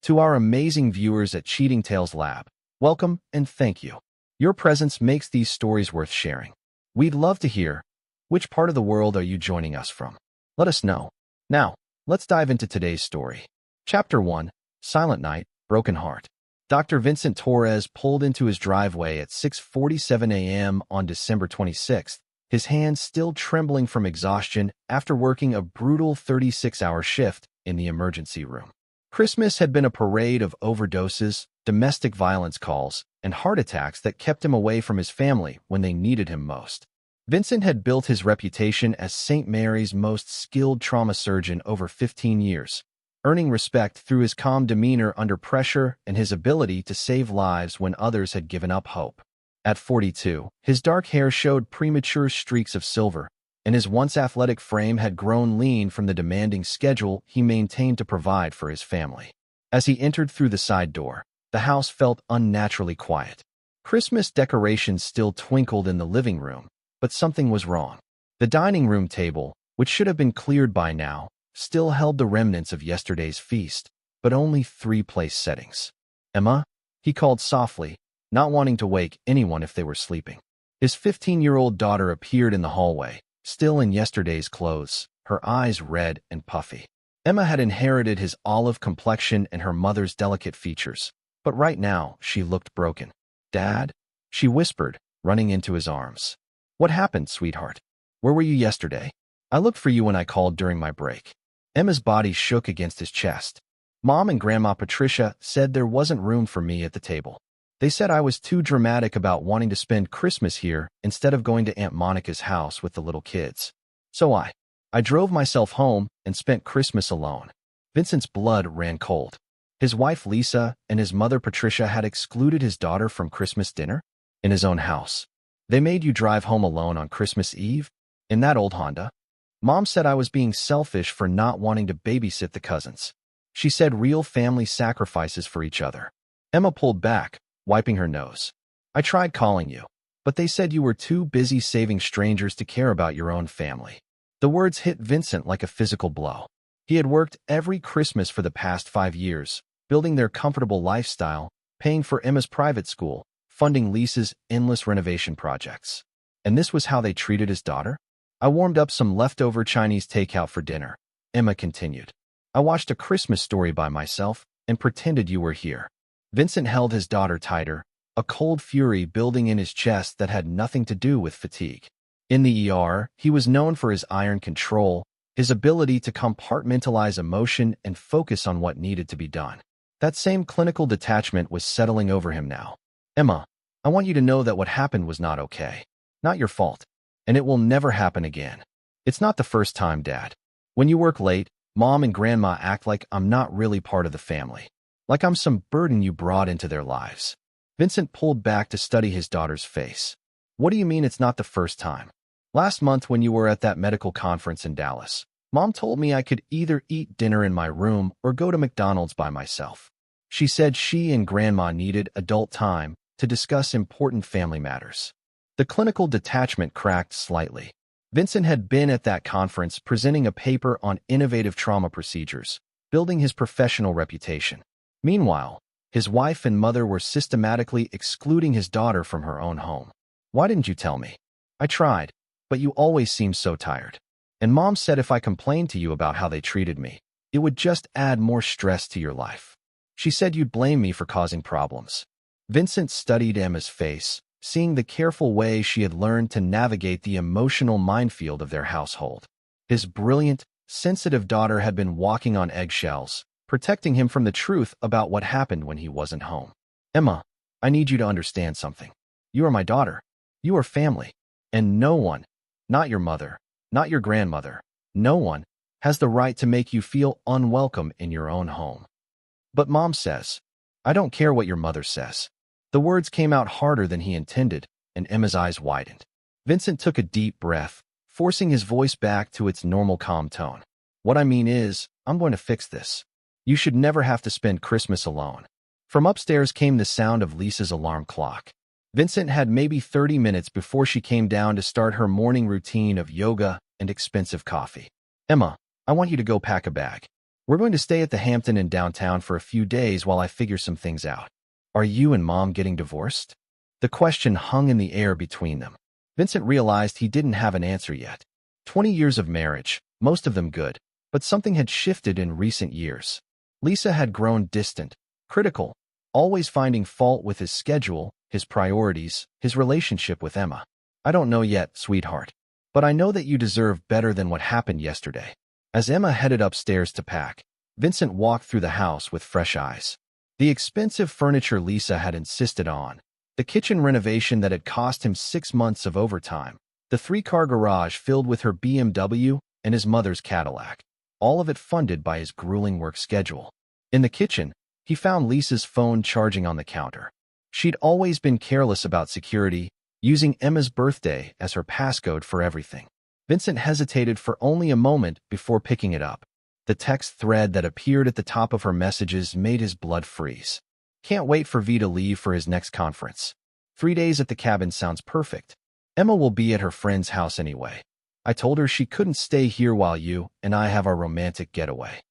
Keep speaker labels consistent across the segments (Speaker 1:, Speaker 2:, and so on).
Speaker 1: To our amazing viewers at Cheating Tales Lab, welcome and thank you. Your presence makes these stories worth sharing. We'd love to hear, which part of the world are you joining us from? Let us know. Now, let's dive into today's story. Chapter 1, Silent Night, Broken Heart. Dr. Vincent Torres pulled into his driveway at 6:47 a.m. on December 26th, his hands still trembling from exhaustion after working a brutal 36-hour shift in the emergency room. Christmas had been a parade of overdoses, domestic violence calls, and heart attacks that kept him away from his family when they needed him most. Vincent had built his reputation as St. Mary's most skilled trauma surgeon over 15 years, earning respect through his calm demeanor under pressure and his ability to save lives when others had given up hope. At 42, his dark hair showed premature streaks of silver, and his once athletic frame had grown lean from the demanding schedule he maintained to provide for his family. As he entered through the side door, the house felt unnaturally quiet. Christmas decorations still twinkled in the living room, but something was wrong. The dining room table, which should have been cleared by now, still held the remnants of yesterday's feast, but only 3 place settings. "Emma?" he called softly, not wanting to wake anyone if they were sleeping. His 15-year-old daughter appeared in the hallway, still in yesterday's clothes, her eyes red and puffy. Emma had inherited his olive complexion and her mother's delicate features, but right now she looked broken. "Dad?" she whispered, running into his arms. "What happened, sweetheart? Where were you yesterday? I looked for you when I called during my break." Emma's body shook against his chest. "Mom and Grandma Patricia said there wasn't room for me at the table. They said I was too dramatic about wanting to spend Christmas here instead of going to Aunt Monica's house with the little kids. So I drove myself home and spent Christmas alone." Vincent's blood ran cold. His wife Lisa and his mother Patricia had excluded his daughter from Christmas dinner in his own house. "They made you drive home alone on Christmas Eve? In that old Honda?" "Mom said I was being selfish for not wanting to babysit the cousins. She said real family sacrifices for each other." Emma pulled back, wiping her nose. "I tried calling you, but they said you were too busy saving strangers to care about your own family." The words hit Vincent like a physical blow. He had worked every Christmas for the past 5 years, building their comfortable lifestyle, paying for Emma's private school, funding Lisa's endless renovation projects. And this was how they treated his daughter? "I warmed up some leftover Chinese takeout for dinner," Emma continued. "I watched A Christmas Story by myself and pretended you were here." Vincent held his daughter tighter, a cold fury building in his chest that had nothing to do with fatigue. In the ER, he was known for his iron control, his ability to compartmentalize emotion and focus on what needed to be done. That same clinical detachment was settling over him now. "Emma, I want you to know that what happened was not okay. Not your fault. And it will never happen again. It's not the first time, Dad. When you work late, Mom and Grandma act like I'm not really part of the family. Like I'm some burden you brought into their lives." Vincent pulled back to study his daughter's face. "What do you mean it's not the first time? Last month when you were at that medical conference in Dallas, Mom told me I could either eat dinner in my room or go to McDonald's by myself. She said she and Grandma needed adult time to discuss important family matters." The clinical detachment cracked slightly. Vincent had been at that conference presenting a paper on innovative trauma procedures, building his professional reputation. Meanwhile, his wife and mother were systematically excluding his daughter from her own home. "Why didn't you tell me?" "I tried, but you always seemed so tired. And Mom said if I complained to you about how they treated me, it would just add more stress to your life. She said you'd blame me for causing problems." Vincent studied Emma's face, seeing the careful way she had learned to navigate the emotional minefield of their household. His brilliant, sensitive daughter had been walking on eggshells, protecting him from the truth about what happened when he wasn't home. "Emma, I need you to understand something. You are my daughter. You are family. And no one, not your mother, not your grandmother, no one, has the right to make you feel unwelcome in your own home." "But Mom says." "I don't care what your mother says." The words came out harder than he intended, and Emma's eyes widened. Vincent took a deep breath, forcing his voice back to its normal calm tone. "What I mean is, I'm going to fix this. You should never have to spend Christmas alone." From upstairs came the sound of Lisa's alarm clock. Vincent had maybe 30 minutes before she came down to start her morning routine of yoga and expensive coffee. "Emma, I want you to go pack a bag. We're going to stay at the Hampton in downtown for a few days while I figure some things out. Are you and Mom getting divorced? The question hung in the air between them. Vincent realized he didn't have an answer yet. 20 years of marriage, most of them good, but something had shifted in recent years. Lisa had grown distant, critical, always finding fault with his schedule, his priorities, his relationship with Emma. I don't know yet, sweetheart, but I know that you deserve better than what happened yesterday. As Emma headed upstairs to pack, Vincent walked through the house with fresh eyes. The expensive furniture Lisa had insisted on, the kitchen renovation that had cost him 6 months of overtime, the 3-car garage filled with her BMW and his mother's Cadillac, all of it funded by his grueling work schedule. In the kitchen, he found Lisa's phone charging on the counter. She'd always been careless about security, using Emma's birthday as her passcode for everything. Vincent hesitated for only a moment before picking it up. The text thread that appeared at the top of her messages made his blood freeze. Can't wait for V to leave for his next conference. 3 days at the cabin sounds perfect. Emma will be at her friend's house anyway. I told her she couldn't stay here while you and I have our romantic getaway.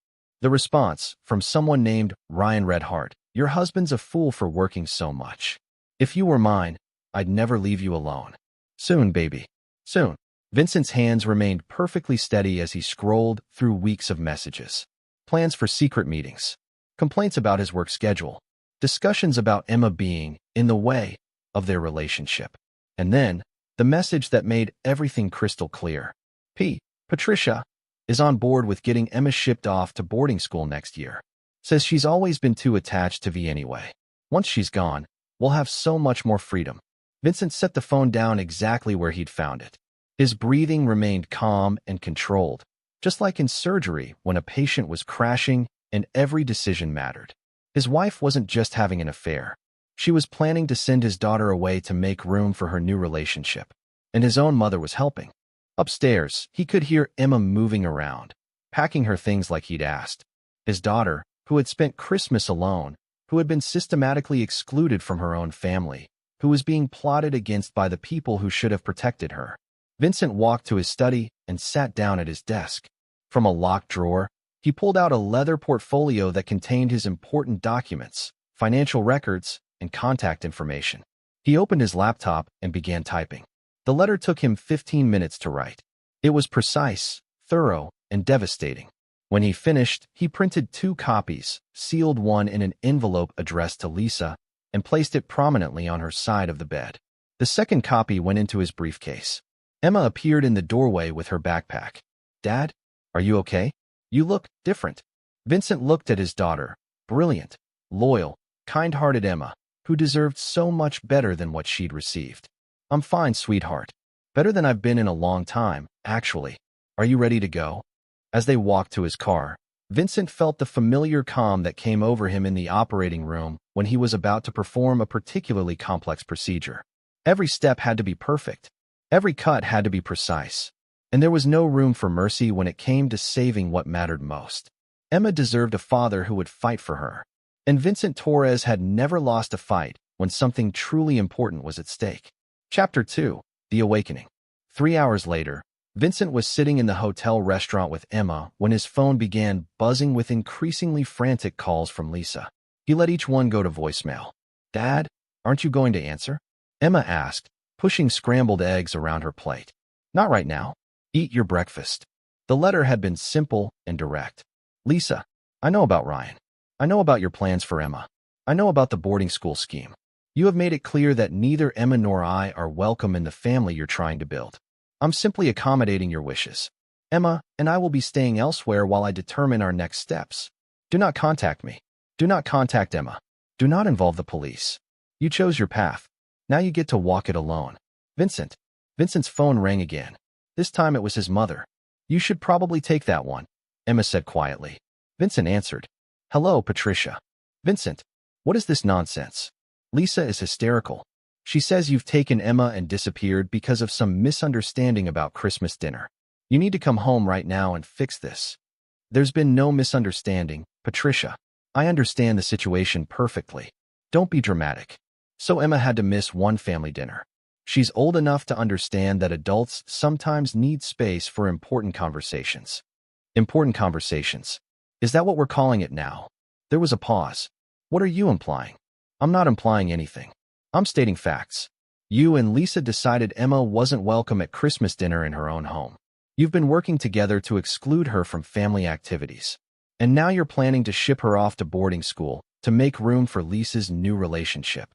Speaker 1: The response, from someone named Ryan Redhart: your husband's a fool for working so much. If you were mine, I'd never leave you alone. Soon, baby. Soon. Vincent's hands remained perfectly steady as he scrolled through weeks of messages. Plans for secret meetings. Complaints about his work schedule. Discussions about Emma being in the way of their relationship. And then, the message that made everything crystal clear. Patricia is on board with getting Emma shipped off to boarding school next year. Says she's always been too attached to V anyway. Once she's gone, we'll have so much more freedom. Vincent set the phone down exactly where he'd found it. His breathing remained calm and controlled, just like in surgery when a patient was crashing and every decision mattered. His wife wasn't just having an affair. She was planning to send his daughter away to make room for her new relationship. And his own mother was helping. Upstairs, he could hear Emma moving around, packing her things like he'd asked. His daughter, who had spent Christmas alone, who had been systematically excluded from her own family, who was being plotted against by the people who should have protected her. Vincent walked to his study and sat down at his desk. From a locked drawer, he pulled out a leather portfolio that contained his important documents, financial records, and contact information. He opened his laptop and began typing. The letter took him 15 minutes to write. It was precise, thorough, and devastating. When he finished, he printed 2 copies, sealed one in an envelope addressed to Lisa, and placed it prominently on her side of the bed. The second copy went into his briefcase. Emma appeared in the doorway with her backpack. Dad, are you okay? You look different. Vincent looked at his daughter, brilliant, loyal, kind-hearted Emma, who deserved so much better than what she'd received. I'm fine, sweetheart. Better than I've been in a long time, actually. Are you ready to go? As they walked to his car, Vincent felt the familiar calm that came over him in the operating room when he was about to perform a particularly complex procedure. Every step had to be perfect. Every cut had to be precise. And there was no room for mercy when it came to saving what mattered most. Emma deserved a father who would fight for her. And Vincent Torres had never lost a fight when something truly important was at stake. Chapter 2: The Awakening. 3 hours later, Vincent was sitting in the hotel restaurant with Emma when his phone began buzzing with increasingly frantic calls from Lisa. He let each one go to voicemail. Dad, aren't you going to answer? Emma asked, pushing scrambled eggs around her plate. Not right now. Eat your breakfast. The letter had been simple and direct. Lisa, I know about Ryan. I know about your plans for Emma. I know about the boarding school scheme. You have made it clear that neither Emma nor I are welcome in the family you're trying to build. I'm simply accommodating your wishes. Emma and I will be staying elsewhere while I determine our next steps. Do not contact me. Do not contact Emma. Do not involve the police. You chose your path. Now you get to walk it alone. Vincent. Vincent's phone rang again. This time it was his mother. You should probably take that one, Emma said quietly. Vincent answered. Hello, Patricia. Vincent, what is this nonsense? Lisa is hysterical. She says you've taken Emma and disappeared because of some misunderstanding about Christmas dinner. You need to come home right now and fix this. There's been no misunderstanding, Patricia. I understand the situation perfectly. Don't be dramatic. So Emma had to miss one family dinner. She's old enough to understand that adults sometimes need space for important conversations. Important conversations. Is that what we're calling it now? There was a pause. What are you implying? I'm not implying anything. I'm stating facts. You and Lisa decided Emma wasn't welcome at Christmas dinner in her own home. You've been working together to exclude her from family activities. And now you're planning to ship her off to boarding school to make room for Lisa's new relationship.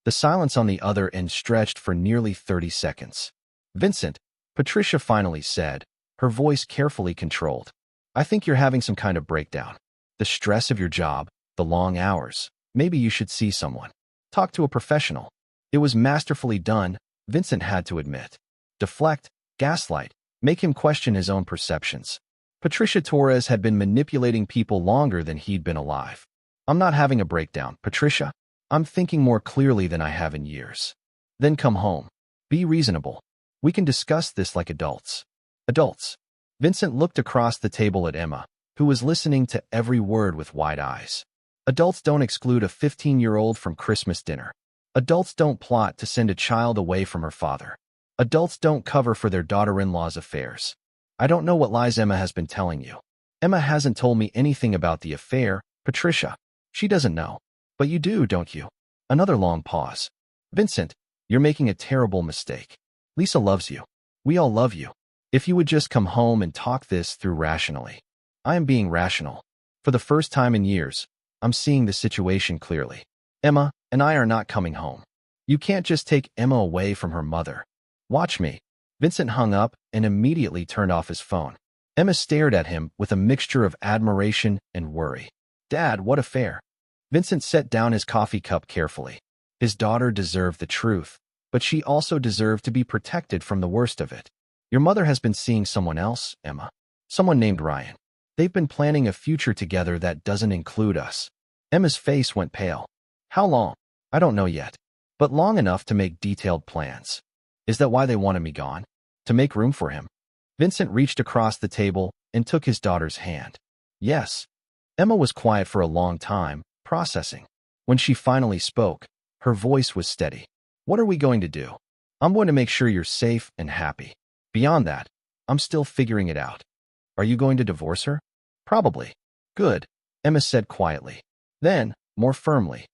Speaker 1: The silence on the other end stretched for nearly 30 seconds. Vincent, Patricia finally said, her voice carefully controlled. I think you're having some kind of breakdown. The stress of your job, the long hours. Maybe you should see someone. Talk to a professional. It was masterfully done, Vincent had to admit. Deflect, gaslight, make him question his own perceptions. Patricia Torres had been manipulating people longer than he'd been alive. I'm not having a breakdown, Patricia. I'm thinking more clearly than I have in years. Then come home. Be reasonable. We can discuss this like adults. Adults. Vincent looked across the table at Emma, who was listening to every word with wide eyes. Adults don't exclude a 15-year-old from Christmas dinner. Adults don't plot to send a child away from her father. Adults don't cover for their daughter-in-law's affairs. I don't know what lies Emma has been telling you. Emma hasn't told me anything about the affair, Patricia. She doesn't know. But you do, don't you? Another long pause. Vincent, you're making a terrible mistake. Lisa loves you. We all love you. If you would just come home and talk this through rationally. I am being rational. For the first time in years, I'm seeing the situation clearly. Emma and I are not coming home. You can't just take Emma away from her mother. Watch me. Vincent hung up and immediately turned off his phone. Emma stared at him with a mixture of admiration and worry. Dad, what affair? Vincent set down his coffee cup carefully. His daughter deserved the truth, but she also deserved to be protected from the worst of it. Your mother has been seeing someone else, Emma. Someone named Ryan. They've been planning a future together that doesn't include us. Emma's face went pale. How long? I don't know yet. But long enough to make detailed plans. Is that why they wanted me gone? To make room for him? Vincent reached across the table and took his daughter's hand. Yes. Emma was quiet for a long time, processing. When she finally spoke, her voice was steady. What are we going to do? I'm going to make sure you're safe and happy. Beyond that, I'm still figuring it out. Are you going to divorce her? Probably. Good, Emma said quietly. Then, more firmly.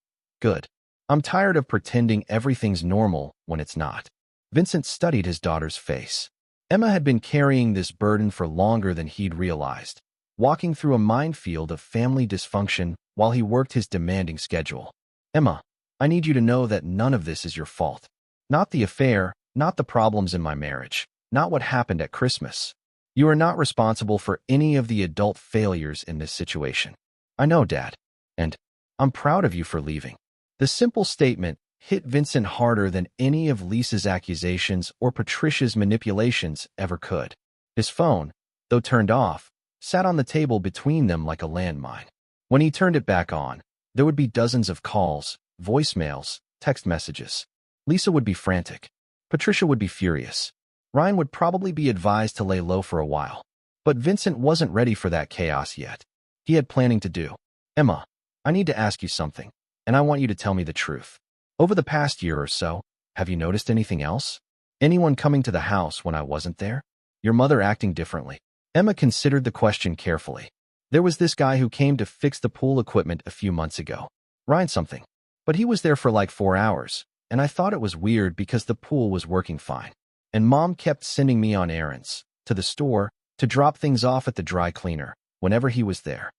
Speaker 1: Good. I'm tired of pretending everything's normal when it's not. Vincent studied his daughter's face. Emma had been carrying this burden for longer than he'd realized, walking through a minefield of family dysfunction while he worked his demanding schedule. Emma, I need you to know that none of this is your fault. Not the affair, not the problems in my marriage, not what happened at Christmas. You are not responsible for any of the adult failures in this situation. I know, Dad. And I'm proud of you for leaving. The simple statement hit Vincent harder than any of Lisa's accusations or Patricia's manipulations ever could. His phone, though turned off, sat on the table between them like a landmine. When he turned it back on, there would be dozens of calls, voicemails, text messages. Lisa would be frantic. Patricia would be furious. Ryan would probably be advised to lay low for a while. But Vincent wasn't ready for that chaos yet. He had planning to do. Emma, I need to ask you something, and I want you to tell me the truth. Over the past year or so, have you noticed anything else? Anyone coming to the house when I wasn't there? Your mother acting differently? Emma considered the question carefully. There was this guy who came to fix the pool equipment a few months ago. Ryan something. But he was there for like 4 hours, and I thought it was weird because the pool was working fine. And Mom kept sending me on errands, to the store, to drop things off at the dry cleaner, whenever he was there.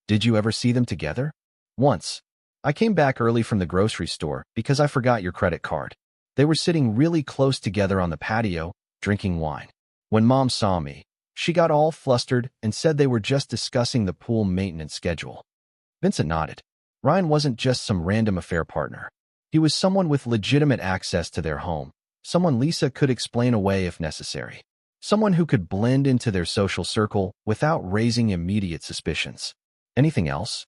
Speaker 1: Did you ever see them together? Once. I came back early from the grocery store because I forgot your credit card. They were sitting really close together on the patio, drinking wine. When Mom saw me, she got all flustered and said they were just discussing the pool maintenance schedule. Vincent nodded. Ryan wasn't just some random affair partner. He was someone with legitimate access to their home, someone Lisa could explain away if necessary, someone who could blend into their social circle without raising immediate suspicions. Anything else?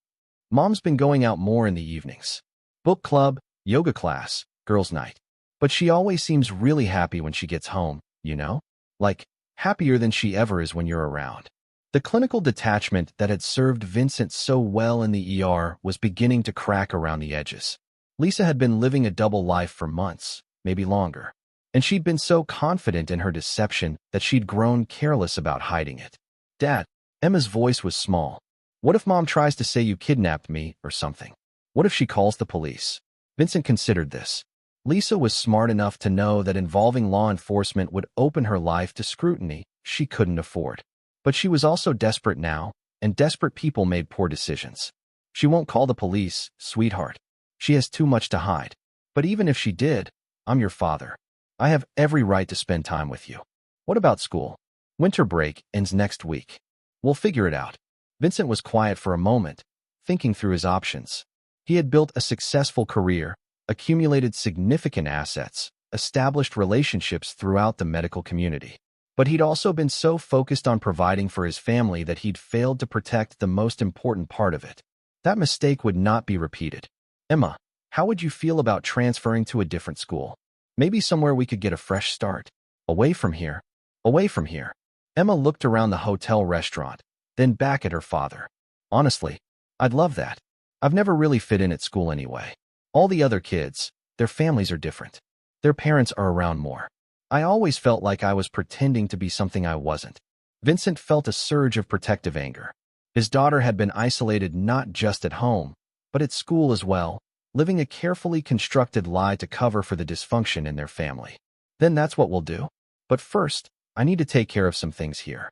Speaker 1: Mom's been going out more in the evenings. Book club, yoga class, girls' night. But she always seems really happy when she gets home, you know? Like, happier than she ever is when you're around. The clinical detachment that had served Vincent so well in the ER was beginning to crack around the edges. Lisa had been living a double life for months, maybe longer. And she'd been so confident in her deception that she'd grown careless about hiding it. Dad, Emma's voice was small. What if Mom tries to say you kidnapped me or something? What if she calls the police? Vincent considered this. Lisa was smart enough to know that involving law enforcement would open her life to scrutiny she couldn't afford. But she was also desperate now, and desperate people made poor decisions. She won't call the police, sweetheart. She has too much to hide. But even if she did, I'm your father. I have every right to spend time with you. What about school? Winter break ends next week. We'll figure it out. Vincent was quiet for a moment, thinking through his options. He had built a successful career, accumulated significant assets, established relationships throughout the medical community. But he'd also been so focused on providing for his family that he'd failed to protect the most important part of it. That mistake would not be repeated. Emma, how would you feel about transferring to a different school? Maybe somewhere we could get a fresh start. Away from here. Away from here. Emma looked around the hotel restaurant, then back at her father. Honestly, I'd love that. I've never really fit in at school anyway. All the other kids, their families are different. Their parents are around more. I always felt like I was pretending to be something I wasn't. Vincent felt a surge of protective anger. His daughter had been isolated not just at home, but at school as well, living a carefully constructed lie to cover for the dysfunction in their family. Then that's what we'll do. But first, I need to take care of some things here.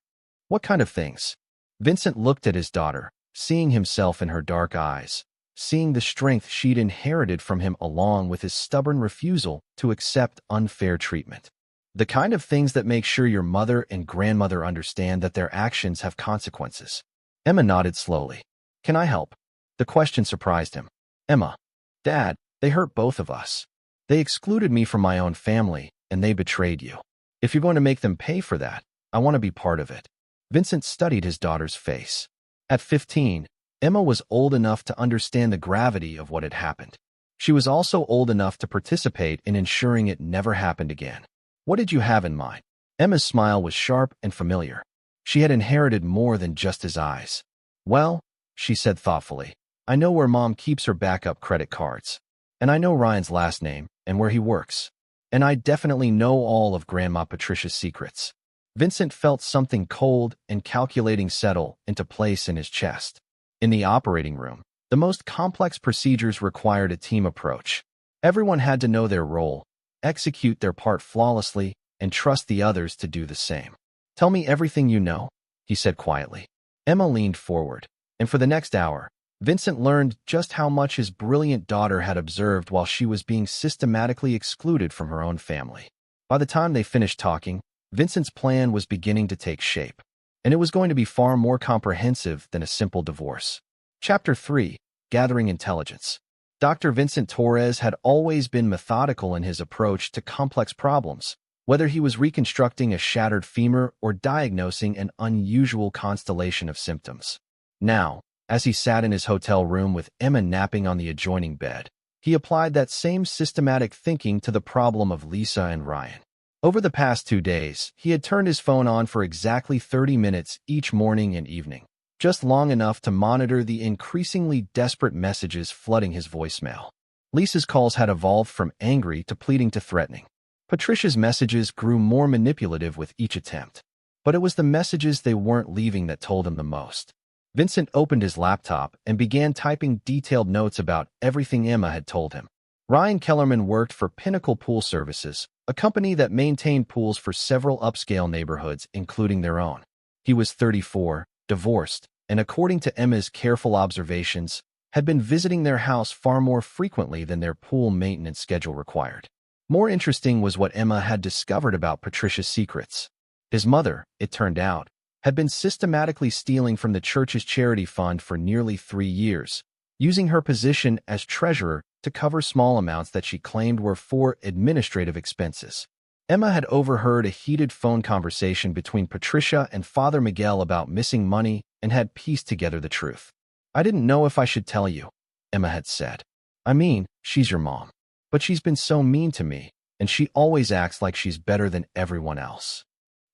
Speaker 1: What kind of things? Vincent looked at his daughter, seeing himself in her dark eyes, seeing the strength she'd inherited from him along with his stubborn refusal to accept unfair treatment. The kind of things that make sure your mother and grandmother understand that their actions have consequences. Emma nodded slowly. Can I help? The question surprised him. Emma, Dad, they hurt both of us. They excluded me from my own family, and they betrayed you. If you're going to make them pay for that, I want to be part of it. Vincent studied his daughter's face. At 15, Emma was old enough to understand the gravity of what had happened. She was also old enough to participate in ensuring it never happened again. What did you have in mind? Emma's smile was sharp and familiar. She had inherited more than just his eyes. Well, she said thoughtfully, I know where Mom keeps her backup credit cards. And I know Ryan's last name and where he works. And I definitely know all of Grandma Patricia's secrets. Vincent felt something cold and calculating settle into place in his chest. In the operating room, the most complex procedures required a team approach. Everyone had to know their role, execute their part flawlessly, and trust the others to do the same. Tell me everything you know, he said quietly. Emma leaned forward, and for the next hour, Vincent learned just how much his brilliant daughter had observed while she was being systematically excluded from her own family. By the time they finished talking, Vincent's plan was beginning to take shape, and it was going to be far more comprehensive than a simple divorce. Chapter 3: Gathering Intelligence. Dr. Vincent Torres had always been methodical in his approach to complex problems, whether he was reconstructing a shattered femur or diagnosing an unusual constellation of symptoms. Now, as he sat in his hotel room with Emma napping on the adjoining bed, he applied that same systematic thinking to the problem of Lisa and Ryan. Over the past 2 days, he had turned his phone on for exactly 30 minutes each morning and evening, just long enough to monitor the increasingly desperate messages flooding his voicemail. Lisa's calls had evolved from angry to pleading to threatening. Patricia's messages grew more manipulative with each attempt. But it was the messages they weren't leaving that told him the most. Vincent opened his laptop and began typing detailed notes about everything Emma had told him. Ryan Kellerman worked for Pinnacle Pool Services, a company that maintained pools for several upscale neighborhoods, including their own. He was 34, divorced, and according to Emma's careful observations, had been visiting their house far more frequently than their pool maintenance schedule required. More interesting was what Emma had discovered about Patricia's secrets. His mother, it turned out, had been systematically stealing from the church's charity fund for nearly 3 years, using her position as treasurer to cover small amounts that she claimed were for administrative expenses. Emma had overheard a heated phone conversation between Patricia and Father Miguel about missing money and had pieced together the truth. I didn't know if I should tell you, Emma had said. I mean, she's your mom. But she's been so mean to me, and she always acts like she's better than everyone else.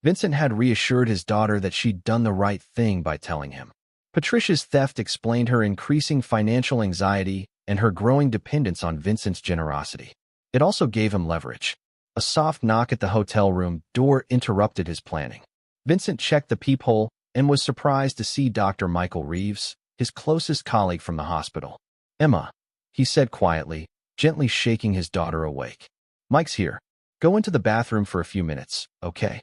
Speaker 1: Vincent had reassured his daughter that she'd done the right thing by telling him. Patricia's theft explained her increasing financial anxiety and her growing dependence on Vincent's generosity. It also gave him leverage. A soft knock at the hotel room door interrupted his planning. Vincent checked the peephole and was surprised to see Dr. Michael Reeves, his closest colleague from the hospital. Emma, he said quietly, gently shaking his daughter awake. Mike's here. Go into the bathroom for a few minutes, okay?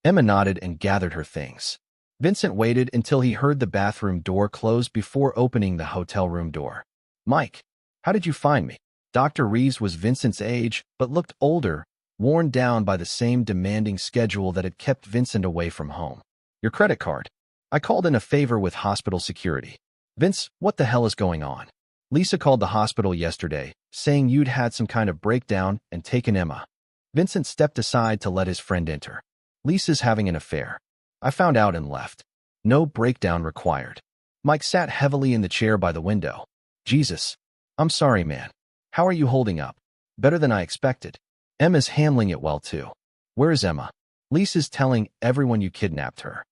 Speaker 1: Emma nodded and gathered her things. Vincent waited until he heard the bathroom door close before opening the hotel room door. Mike, how did you find me? Dr. Reeves was Vincent's age, but looked older, worn down by the same demanding schedule that had kept Vincent away from home. Your credit card. I called in a favor with hospital security. Vince, what the hell is going on? Lisa called the hospital yesterday, saying you'd had some kind of breakdown and taken Emma. Vincent stepped aside to let his friend enter. Lisa's having an affair. I found out and left. No breakdown required. Mike sat heavily in the chair by the window. Jesus. I'm sorry, man. How are you holding up? Better than I expected. Emma's handling it well, too. Where is Emma? Lisa's telling everyone you kidnapped her.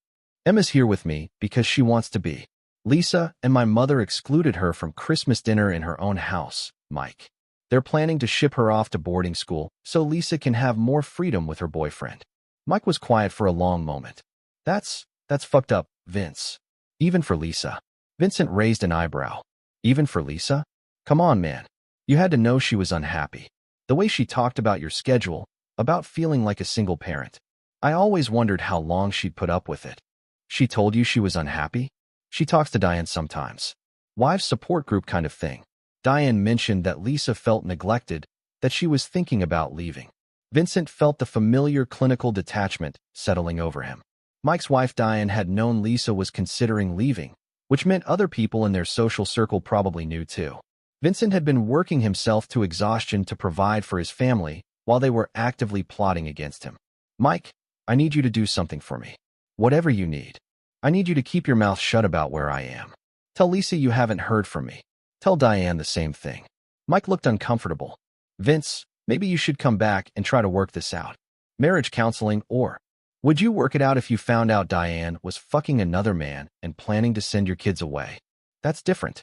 Speaker 1: Emma's here with me because she wants to be. Lisa and my mother excluded her from Christmas dinner in her own house, Mike. They're planning to ship her off to boarding school so Lisa can have more freedom with her boyfriend. Mike was quiet for a long moment. That's fucked up, Vince. Even for Lisa. Vincent raised an eyebrow. Even for Lisa? Come on, man. You had to know she was unhappy. The way she talked about your schedule, about feeling like a single parent. I always wondered how long she'd put up with it. She told you she was unhappy? She talks to Diane sometimes. Wives support group kind of thing. Diane mentioned that Lisa felt neglected, that she was thinking about leaving. Vincent felt the familiar clinical detachment settling over him. Mike's wife Diane had known Lisa was considering leaving, which meant other people in their social circle probably knew too. Vincent had been working himself to exhaustion to provide for his family while they were actively plotting against him. Mike, I need you to do something for me. Whatever you need. I need you to keep your mouth shut about where I am. Tell Lisa you haven't heard from me. Tell Diane the same thing. Mike looked uncomfortable. Vince, maybe you should come back and try to work this out. Marriage counseling or... Would you work it out if you found out Diane was fucking another man and planning to send your kids away? That's different.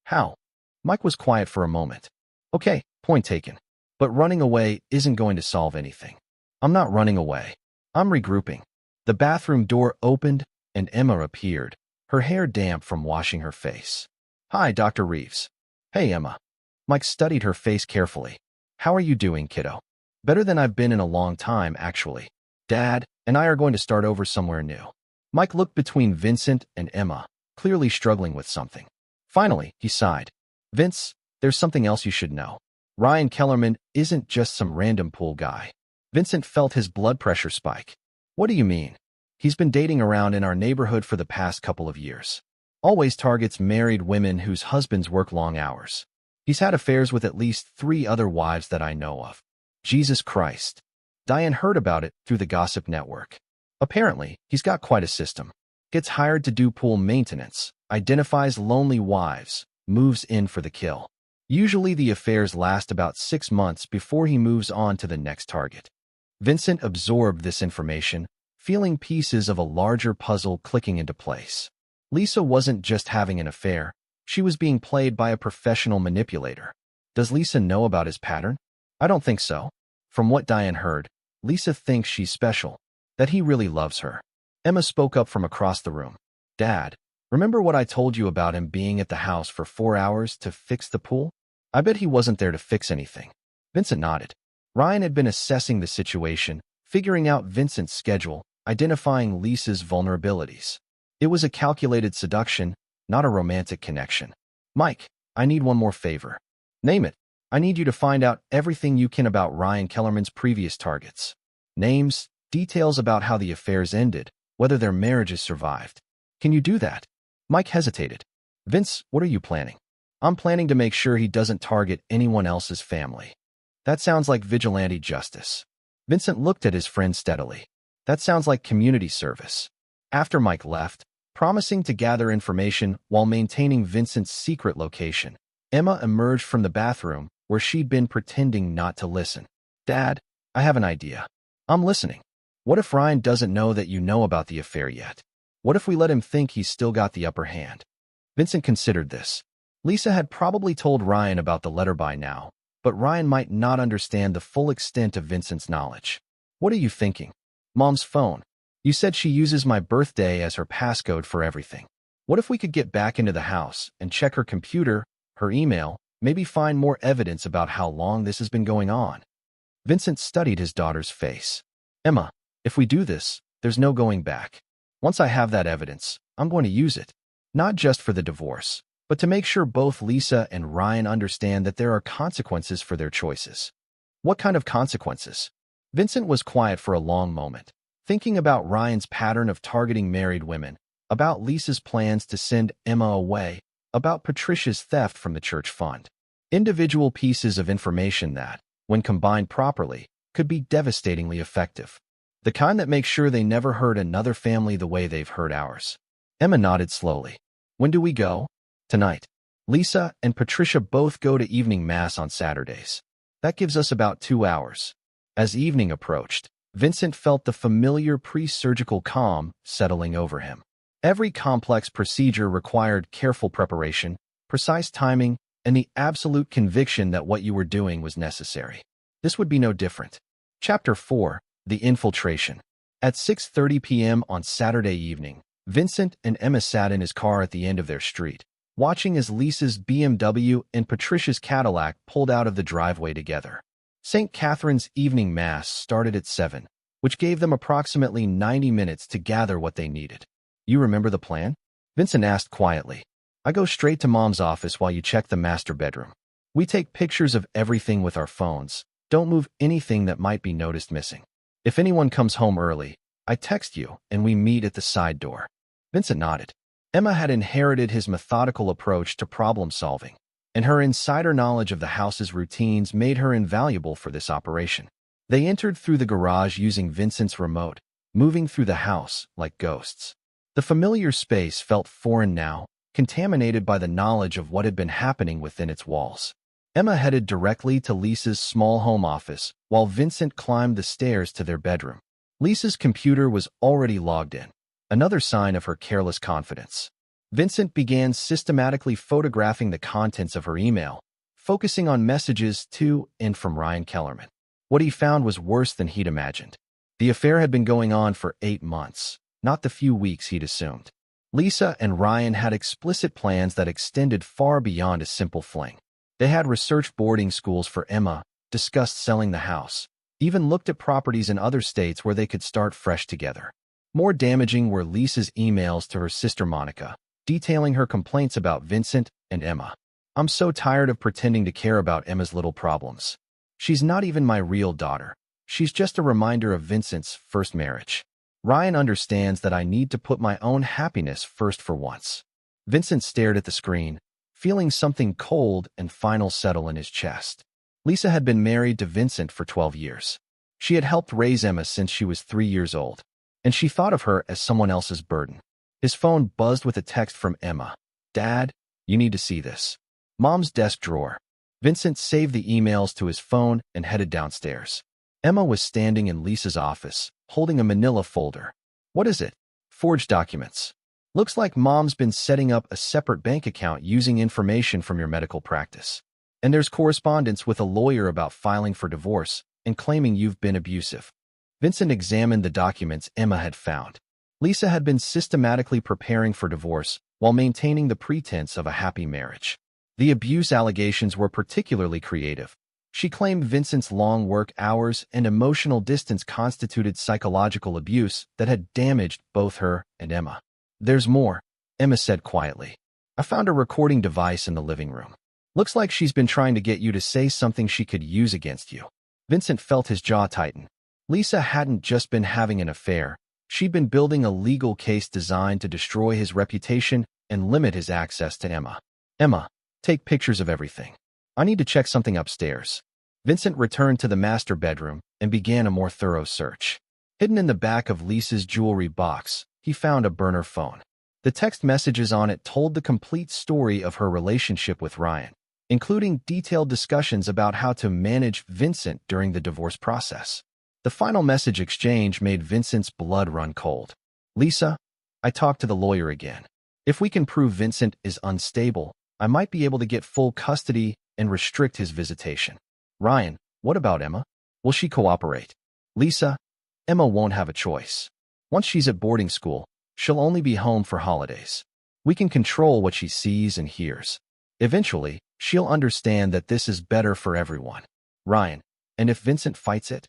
Speaker 1: How? Mike was quiet for a moment. Okay, point taken. But running away isn't going to solve anything. I'm not running away. I'm regrouping. The bathroom door opened and Emma appeared, her hair damp from washing her face. Hi, Dr. Reeves. Hey, Emma. Mike studied her face carefully. How are you doing, kiddo? Better than I've been in a long time, actually. Dad and I are going to start over somewhere new. Mike looked between Vincent and Emma, clearly struggling with something. Finally, he sighed. Vince, there's something else you should know. Ryan Kellerman isn't just some random pool guy. Vincent felt his blood pressure spike. What do you mean? He's been dating around in our neighborhood for the past couple of years. Always targets married women whose husbands work long hours. He's had affairs with at least 3 other wives that I know of. Jesus Christ. Diane heard about it through the gossip network. Apparently, he's got quite a system. Gets hired to do pool maintenance, identifies lonely wives, moves in for the kill. Usually the affairs last about 6 months before he moves on to the next target. Vincent absorbed this information, feeling pieces of a larger puzzle clicking into place. Lisa wasn't just having an affair, she was being played by a professional manipulator. Does Lisa know about his pattern? I don't think so. From what Diane heard, Lisa thinks she's special, that he really loves her. Emma spoke up from across the room. Dad, remember what I told you about him being at the house for 4 hours to fix the pool? I bet he wasn't there to fix anything. Vincent nodded. Ryan had been assessing the situation, figuring out Vincent's schedule, identifying Lisa's vulnerabilities. It was a calculated seduction, not a romantic connection. Mike, I need one more favor. Name it. I need you to find out everything you can about Ryan Kellerman's previous targets. Names, details about how the affairs ended, whether their marriages survived. Can you do that? Mike hesitated. Vince, what are you planning? I'm planning to make sure he doesn't target anyone else's family. That sounds like vigilante justice. Vincent looked at his friend steadily. That sounds like community service. After Mike left, promising to gather information while maintaining Vincent's secret location, Emma emerged from the bathroom where she'd been pretending not to listen. Dad, I have an idea. I'm listening. What if Ryan doesn't know that you know about the affair yet? What if we let him think he's still got the upper hand? Vincent considered this. Lisa had probably told Ryan about the letter by now, but Ryan might not understand the full extent of Vincent's knowledge. What are you thinking? Mom's phone. You said she uses my birthday as her passcode for everything. What if we could get back into the house and check her computer, her email, maybe find more evidence about how long this has been going on? Vincent studied his daughter's face. Emma, if we do this, there's no going back. Once I have that evidence, I'm going to use it. Not just for the divorce, but to make sure both Lisa and Ryan understand that there are consequences for their choices. What kind of consequences? Vincent was quiet for a long moment, thinking about Ryan's pattern of targeting married women, about Lisa's plans to send Emma away, about Patricia's theft from the church fund. Individual pieces of information that, when combined properly, could be devastatingly effective. The kind that makes sure they never hurt another family the way they've hurt ours. Emma nodded slowly. When do we go? Tonight. Lisa and Patricia both go to evening mass on Saturdays. That gives us about 2 hours. As evening approached, Vincent felt the familiar pre-surgical calm settling over him. Every complex procedure required careful preparation, precise timing, and the absolute conviction that what you were doing was necessary. This would be no different. Chapter 4. The Infiltration. At 6:30 p.m. on Saturday evening, Vincent and Emma sat in his car at the end of their street, watching as Lisa's BMW and Patricia's Cadillac pulled out of the driveway together. St. Catherine's evening mass started at 7, which gave them approximately 90 minutes to gather what they needed. You remember the plan? Vincent asked quietly. I go straight to Mom's office while you check the master bedroom. We take pictures of everything with our phones. Don't move anything that might be noticed missing. If anyone comes home early, I text you and we meet at the side door. Vincent nodded. Emma had inherited his methodical approach to problem solving, and her insider knowledge of the house's routines made her invaluable for this operation. They entered through the garage using Vincent's remote, moving through the house like ghosts. The familiar space felt foreign now, contaminated by the knowledge of what had been happening within its walls. Emma headed directly to Lisa's small home office, while Vincent climbed the stairs to their bedroom. Lisa's computer was already logged in, another sign of her careless confidence. Vincent began systematically photographing the contents of her email, focusing on messages to and from Ryan Kellerman. What he found was worse than he'd imagined. The affair had been going on for 8 months, not the few weeks he'd assumed. Lisa and Ryan had explicit plans that extended far beyond a simple fling. They had researched boarding schools for Emma, discussed selling the house, even looked at properties in other states where they could start fresh together. More damaging were Lisa's emails to her sister Monica, detailing her complaints about Vincent and Emma. I'm so tired of pretending to care about Emma's little problems. She's not even my real daughter. She's just a reminder of Vincent's first marriage. Ryan understands that I need to put my own happiness first for once. Vincent stared at the screen, feeling something cold and final settle in his chest. Lisa had been married to Vincent for 12 years. She had helped raise Emma since she was 3 years old, and she thought of her as someone else's burden. His phone buzzed with a text from Emma. Dad, you need to see this. Mom's desk drawer. Vincent saved the emails to his phone and headed downstairs. Emma was standing in Lisa's office, holding a manila folder. What is it? Forged documents. Looks like Mom's been setting up a separate bank account using information from your medical practice. And there's correspondence with a lawyer about filing for divorce and claiming you've been abusive. Vincent examined the documents Emma had found. Lisa had been systematically preparing for divorce while maintaining the pretense of a happy marriage. The abuse allegations were particularly creative. She claimed Vincent's long work hours and emotional distance constituted psychological abuse that had damaged both her and Emma. There's more, Emma said quietly. I found a recording device in the living room. Looks like she's been trying to get you to say something she could use against you. Vincent felt his jaw tighten. Lisa hadn't just been having an affair. She'd been building a legal case designed to destroy his reputation and limit his access to Emma. Emma, take pictures of everything. I need to check something upstairs. Vincent returned to the master bedroom and began a more thorough search. Hidden in the back of Lisa's jewelry box, he found a burner phone. The text messages on it told the complete story of her relationship with Ryan, including detailed discussions about how to manage Vincent during the divorce process. The final message exchange made Vincent's blood run cold. Lisa, I talked to the lawyer again. If we can prove Vincent is unstable, I might be able to get full custody and restrict his visitation. Ryan, what about Emma? Will she cooperate? Lisa, Emma won't have a choice. Once she's at boarding school, she'll only be home for holidays. We can control what she sees and hears. Eventually, she'll understand that this is better for everyone. Ryan, and if Vincent fights it?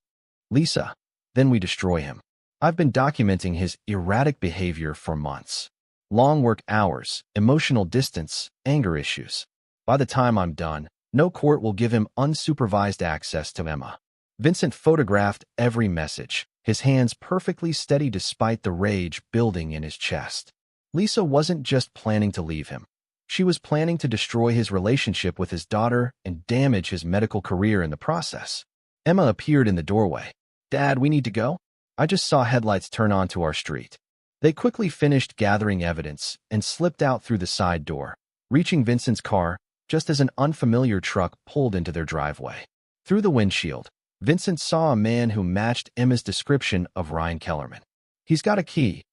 Speaker 1: Lisa, then we destroy him. I've been documenting his erratic behavior for months. Long work hours, emotional distance, anger issues. By the time I'm done, no court will give him unsupervised access to Emma. Vincent photographed every message, his hands perfectly steady despite the rage building in his chest. Lisa wasn't just planning to leave him. She was planning to destroy his relationship with his daughter and damage his medical career in the process. Emma appeared in the doorway. "Dad, we need to go? I just saw headlights turn onto our street." They quickly finished gathering evidence and slipped out through the side door, reaching Vincent's car just as an unfamiliar truck pulled into their driveway. Through the windshield, Vincent saw a man who matched Emma's description of Ryan Kellerman. "He's got a key,"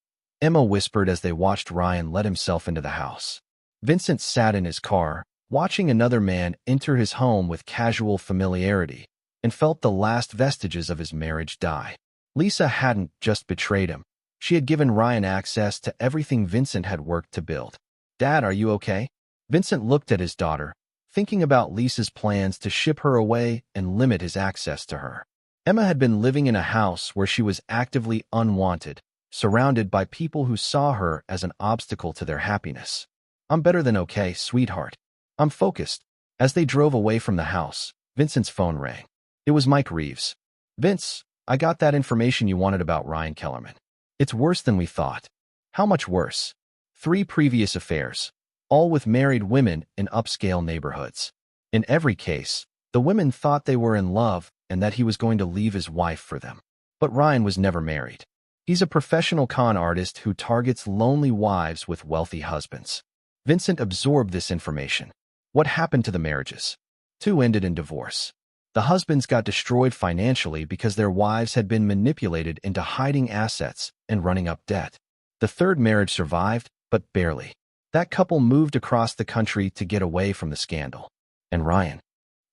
Speaker 1: Emma whispered as they watched Ryan let himself into the house. Vincent sat in his car, watching another man enter his home with casual familiarity, and felt the last vestiges of his marriage die. Lisa hadn't just betrayed him. She had given Ryan access to everything Vincent had worked to build. "Dad, are you okay?" Vincent looked at his daughter, thinking about Lisa's plans to ship her away and limit his access to her. Emma had been living in a house where she was actively unwanted, surrounded by people who saw her as an obstacle to their happiness. "I'm better than okay, sweetheart. I'm focused." As they drove away from the house, Vincent's phone rang. It was Mike Reeves. "Vince, I got that information you wanted about Ryan Kellerman. It's worse than we thought." "How much worse?" 3 previous affairs, all with married women in upscale neighborhoods. In every case, the women thought they were in love and that he was going to leave his wife for them. But Ryan was never married. He's a professional con artist who targets lonely wives with wealthy husbands. Vincent absorbed this information. What happened to the marriages? 2 ended in divorce. The husbands got destroyed financially because their wives had been manipulated into hiding assets and running up debt. The 3rd marriage survived, but barely. That couple moved across the country to get away from the scandal. And Ryan?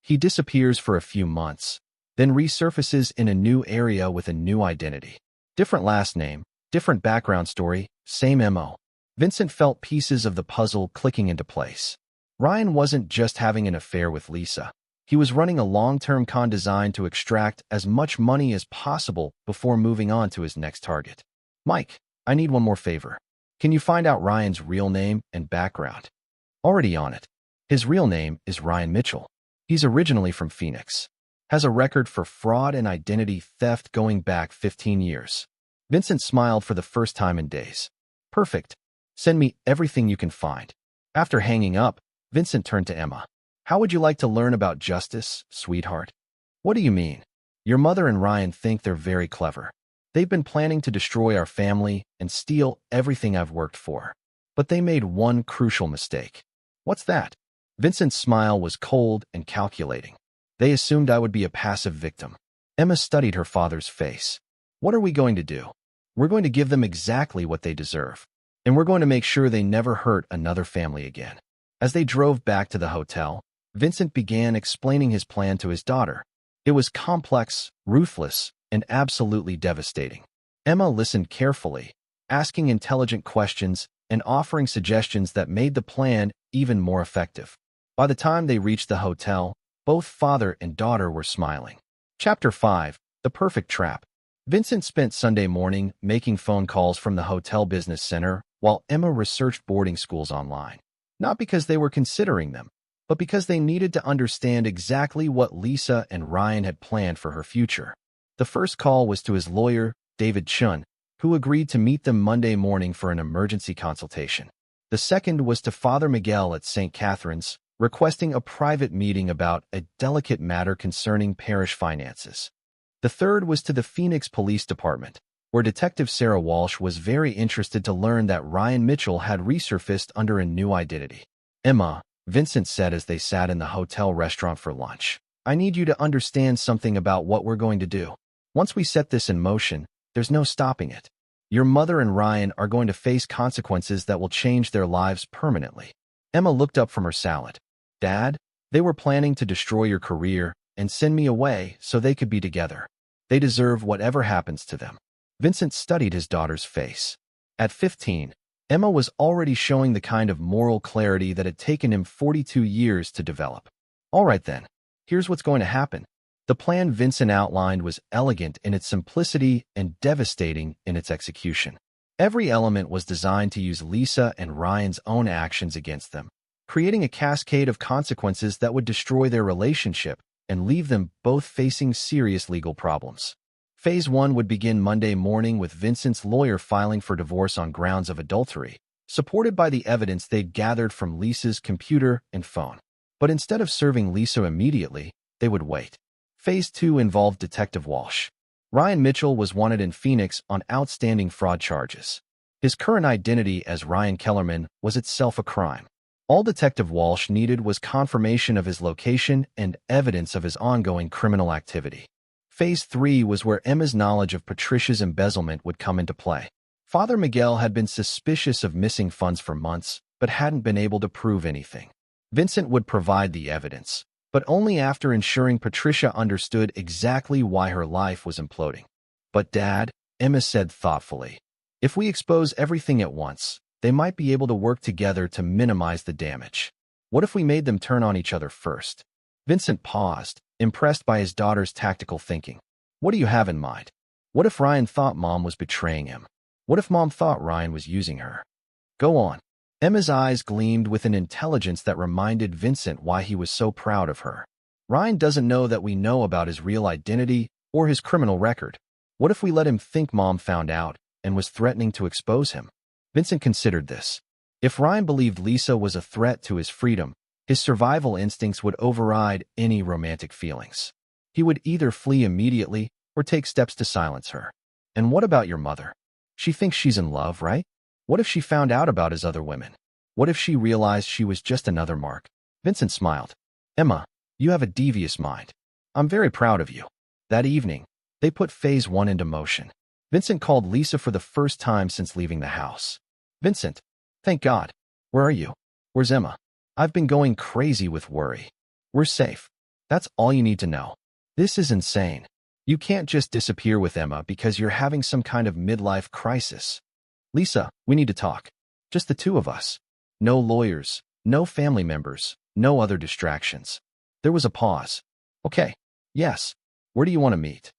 Speaker 1: He disappears for a few months, then resurfaces in a new area with a new identity. Different last name, different background story, same MO. Vincent felt pieces of the puzzle clicking into place. Ryan wasn't just having an affair with Lisa. He was running a long-term con designed to extract as much money as possible before moving on to his next target. "Mike, I need one more favor. Can you find out Ryan's real name and background?" "Already on it. His real name is Ryan Mitchell. He's originally from Phoenix. Has a record for fraud and identity theft going back 15 years. Vincent smiled for the first time in days. "Perfect. Send me everything you can find." After hanging up, Vincent turned to Emma. "How would you like to learn about justice, sweetheart?" "What do you mean?" "Your mother and Ryan think they're very clever. They've been planning to destroy our family and steal everything I've worked for. But they made one crucial mistake." "What's that?" Vincent's smile was cold and calculating. "They assumed I would be a passive victim." Emma studied her father's face. "What are we going to do?" "We're going to give them exactly what they deserve. And we're going to make sure they never hurt another family again." As they drove back to the hotel, Vincent began explaining his plan to his daughter. It was complex, ruthless, and absolutely devastating. Emma listened carefully, asking intelligent questions and offering suggestions that made the plan even more effective. By the time they reached the hotel, both father and daughter were smiling. Chapter 5: The Perfect Trap. Vincent spent Sunday morning making phone calls from the hotel business center while Emma researched boarding schools online. Not because they were considering them, but because they needed to understand exactly what Lisa and Ryan had planned for her future. The first call was to his lawyer, David Chun, who agreed to meet them Monday morning for an emergency consultation. The second was to Father Miguel at St. Catherine's, requesting a private meeting about a delicate matter concerning parish finances. The third was to the Phoenix Police Department, where Detective Sarah Walsh was very interested to learn that Ryan Mitchell had resurfaced under a new identity. "Emma," Vincent said as they sat in the hotel restaurant for lunch, "I need you to understand something about what we're going to do. Once we set this in motion, there's no stopping it. Your mother and Ryan are going to face consequences that will change their lives permanently." Emma looked up from her salad. "Dad, they were planning to destroy your career and send me away so they could be together. They deserve whatever happens to them." Vincent studied his daughter's face. At 15, Emma was already showing the kind of moral clarity that had taken him 42 years to develop. All right then, here's what's going to happen. The plan Vincent outlined was elegant in its simplicity and devastating in its execution. Every element was designed to use Lisa and Ryan's own actions against them, creating a cascade of consequences that would destroy their relationship and leave them both facing serious legal problems. Phase 1 would begin Monday morning with Vincent's lawyer filing for divorce on grounds of adultery, supported by the evidence they'd gathered from Lisa's computer and phone. But instead of serving Lisa immediately, they would wait. Phase 2 involved Detective Walsh. Ryan Mitchell was wanted in Phoenix on outstanding fraud charges. His current identity as Ryan Kellerman was itself a crime. All Detective Walsh needed was confirmation of his location and evidence of his ongoing criminal activity. Phase 3 was where Emma's knowledge of Patricia's embezzlement would come into play. Father Miguel had been suspicious of missing funds for months, but hadn't been able to prove anything. Vincent would provide the evidence, but only after ensuring Patricia understood exactly why her life was imploding. But Dad, Emma said thoughtfully, if we expose everything at once, they might be able to work together to minimize the damage. What if we made them turn on each other first? Vincent paused, impressed by his daughter's tactical thinking. What do you have in mind? What if Ryan thought Mom was betraying him? What if Mom thought Ryan was using her? Go on. Emma's eyes gleamed with an intelligence that reminded Vincent why he was so proud of her. Ryan doesn't know that we know about his real identity or his criminal record. What if we let him think Mom found out and was threatening to expose him? Vincent considered this. If Ryan believed Lisa was a threat to his freedom, his survival instincts would override any romantic feelings. He would either flee immediately or take steps to silence her. And what about your mother? She thinks she's in love, right? What if she found out about his other women? What if she realized she was just another mark? Vincent smiled. Emma, you have a devious mind. I'm very proud of you. That evening, they put phase 1 into motion. Vincent called Lisa for the first time since leaving the house. Vincent, thank God. Where are you? Where's Emma? I've been going crazy with worry. We're safe. That's all you need to know. This is insane. You can't just disappear with Emma because you're having some kind of midlife crisis. Lisa, we need to talk. Just the two of us. No lawyers, no family members, no other distractions. There was a pause. Okay. Yes. Where do you want to meet?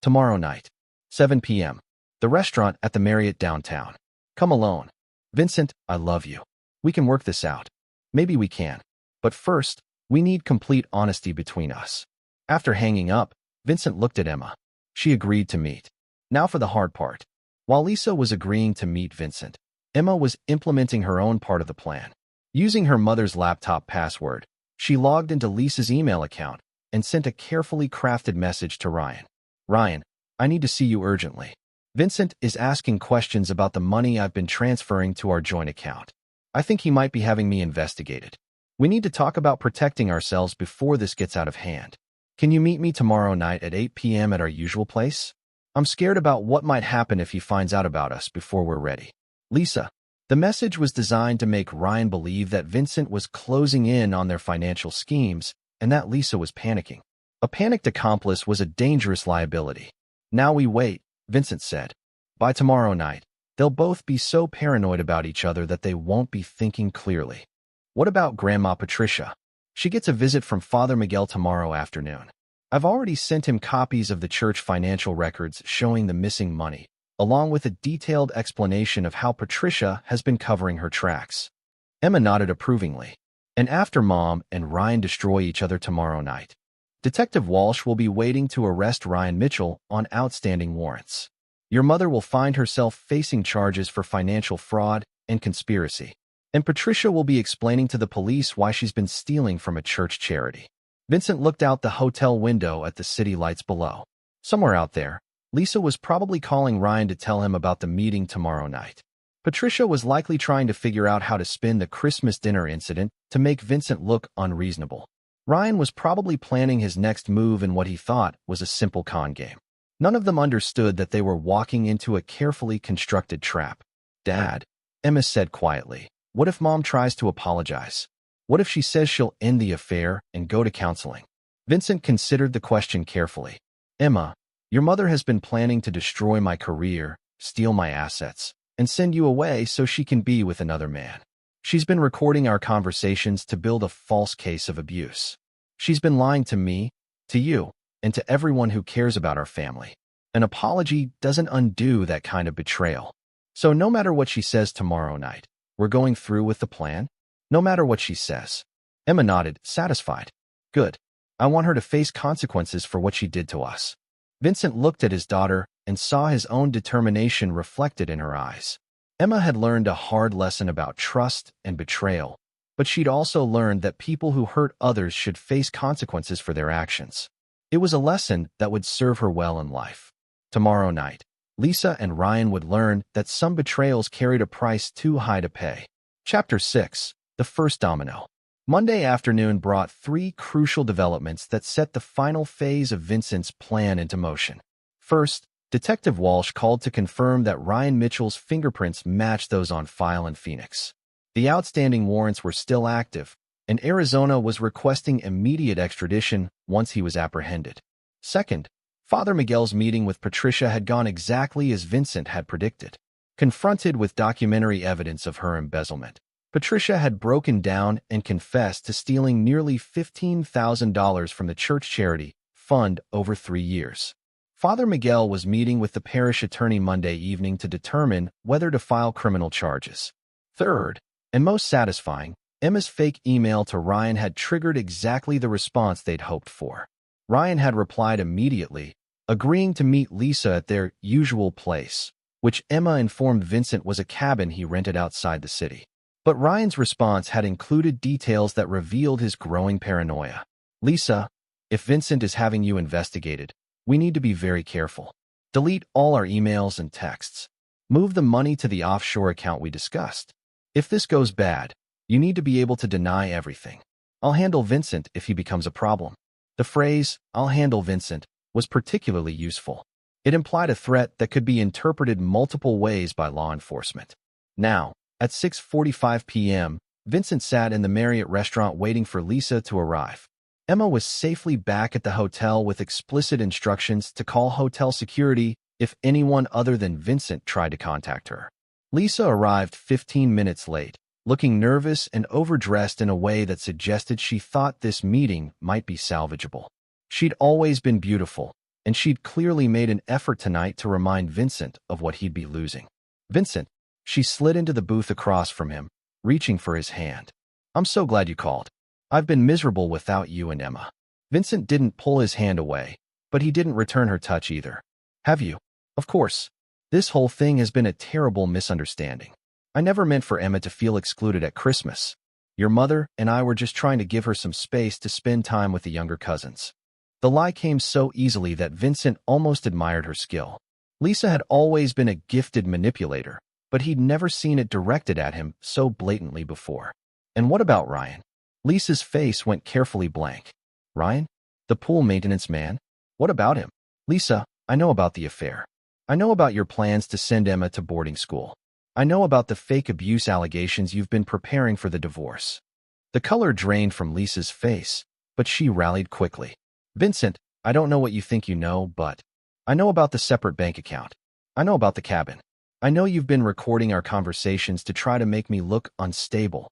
Speaker 1: Tomorrow night. 7 p.m. The restaurant at the Marriott downtown. Come alone. Vincent, I love you. We can work this out. Maybe we can. But first, we need complete honesty between us. After hanging up, Vincent looked at Emma. She agreed to meet. Now for the hard part. While Lisa was agreeing to meet Vincent, Emma was implementing her own part of the plan. Using her mother's laptop password, she logged into Lisa's email account and sent a carefully crafted message to Ryan. Ryan, I need to see you urgently. Vincent is asking questions about the money I've been transferring to our joint account. I think he might be having me investigated. We need to talk about protecting ourselves before this gets out of hand. Can you meet me tomorrow night at 8 p.m. at our usual place? I'm scared about what might happen if he finds out about us before we're ready. Lisa. The message was designed to make Ryan believe that Vincent was closing in on their financial schemes and that Lisa was panicking. A panicked accomplice was a dangerous liability. Now we wait, Vincent said. By tomorrow night, they'll both be so paranoid about each other that they won't be thinking clearly. What about Grandma Patricia? She gets a visit from Father Miguel tomorrow afternoon. I've already sent him copies of the church financial records showing the missing money, along with a detailed explanation of how Patricia has been covering her tracks. Emma nodded approvingly. And after Mom and Ryan destroy each other tomorrow night, Detective Walsh will be waiting to arrest Ryan Mitchell on outstanding warrants. Your mother will find herself facing charges for financial fraud and conspiracy, and Patricia will be explaining to the police why she's been stealing from a church charity. Vincent looked out the hotel window at the city lights below. Somewhere out there, Lisa was probably calling Ryan to tell him about the meeting tomorrow night. Patricia was likely trying to figure out how to spin the Christmas dinner incident to make Vincent look unreasonable. Ryan was probably planning his next move in what he thought was a simple con game. None of them understood that they were walking into a carefully constructed trap. Dad, Emma said quietly, what if Mom tries to apologize? What if she says she'll end the affair and go to counseling? Vincent considered the question carefully. Emma, your mother has been planning to destroy my career, steal my assets, and send you away so she can be with another man. She's been recording our conversations to build a false case of abuse. She's been lying to me, to you, and to everyone who cares about our family. An apology doesn't undo that kind of betrayal. So no matter what she says tomorrow night, we're going through with the plan? No matter what she says. Emma nodded, satisfied. Good. I want her to face consequences for what she did to us. Vincent looked at his daughter and saw his own determination reflected in her eyes. Emma had learned a hard lesson about trust and betrayal, but she'd also learned that people who hurt others should face consequences for their actions. It was a lesson that would serve her well in life. Tomorrow night, Lisa and Ryan would learn that some betrayals carried a price too high to pay. Chapter 6. The First Domino. Monday afternoon brought 3 crucial developments that set the final phase of Vincent's plan into motion. First, Detective Walsh called to confirm that Ryan Mitchell's fingerprints matched those on file in Phoenix. The outstanding warrants were still active, and Arizona was requesting immediate extradition once he was apprehended. Second, Father Miguel's meeting with Patricia had gone exactly as Vincent had predicted. Confronted with documentary evidence of her embezzlement, Patricia had broken down and confessed to stealing nearly $15,000 from the church charity fund over 3 years. Father Miguel was meeting with the parish attorney Monday evening to determine whether to file criminal charges. Third, and most satisfying, Emma's fake email to Ryan had triggered exactly the response they'd hoped for. Ryan had replied immediately, agreeing to meet Lisa at their usual place, which Emma informed Vincent was a cabin he rented outside the city. But Ryan's response had included details that revealed his growing paranoia. Lisa, if Vincent is having you investigated, we need to be very careful. Delete all our emails and texts. Move the money to the offshore account we discussed. If this goes bad, you need to be able to deny everything. I'll handle Vincent if he becomes a problem. The phrase, I'll handle Vincent, was particularly useful. It implied a threat that could be interpreted multiple ways by law enforcement. Now, at 6:45 p.m., Vincent sat in the Marriott restaurant waiting for Lisa to arrive. Emma was safely back at the hotel with explicit instructions to call hotel security if anyone other than Vincent tried to contact her. Lisa arrived 15 minutes late, looking nervous and overdressed in a way that suggested she thought this meeting might be salvageable. She'd always been beautiful, and she'd clearly made an effort tonight to remind Vincent of what he'd be losing. Vincent, she slid into the booth across from him, reaching for his hand. I'm so glad you called. I've been miserable without you and Emma. Vincent didn't pull his hand away, but he didn't return her touch either. Have you? Of course. This whole thing has been a terrible misunderstanding. I never meant for Emma to feel excluded at Christmas. Your mother and I were just trying to give her some space to spend time with the younger cousins. The lie came so easily that Vincent almost admired her skill. Lisa had always been a gifted manipulator, but he'd never seen it directed at him so blatantly before. And what about Ryan? Lisa's face went carefully blank. Ryan? The pool maintenance man? What about him? Lisa, I know about the affair. I know about your plans to send Emma to boarding school. I know about the fake abuse allegations you've been preparing for the divorce. The color drained from Lisa's face, but she rallied quickly. Vincent, I don't know what you think you know, but I know about the separate bank account. I know about the cabin. I know you've been recording our conversations to try to make me look unstable.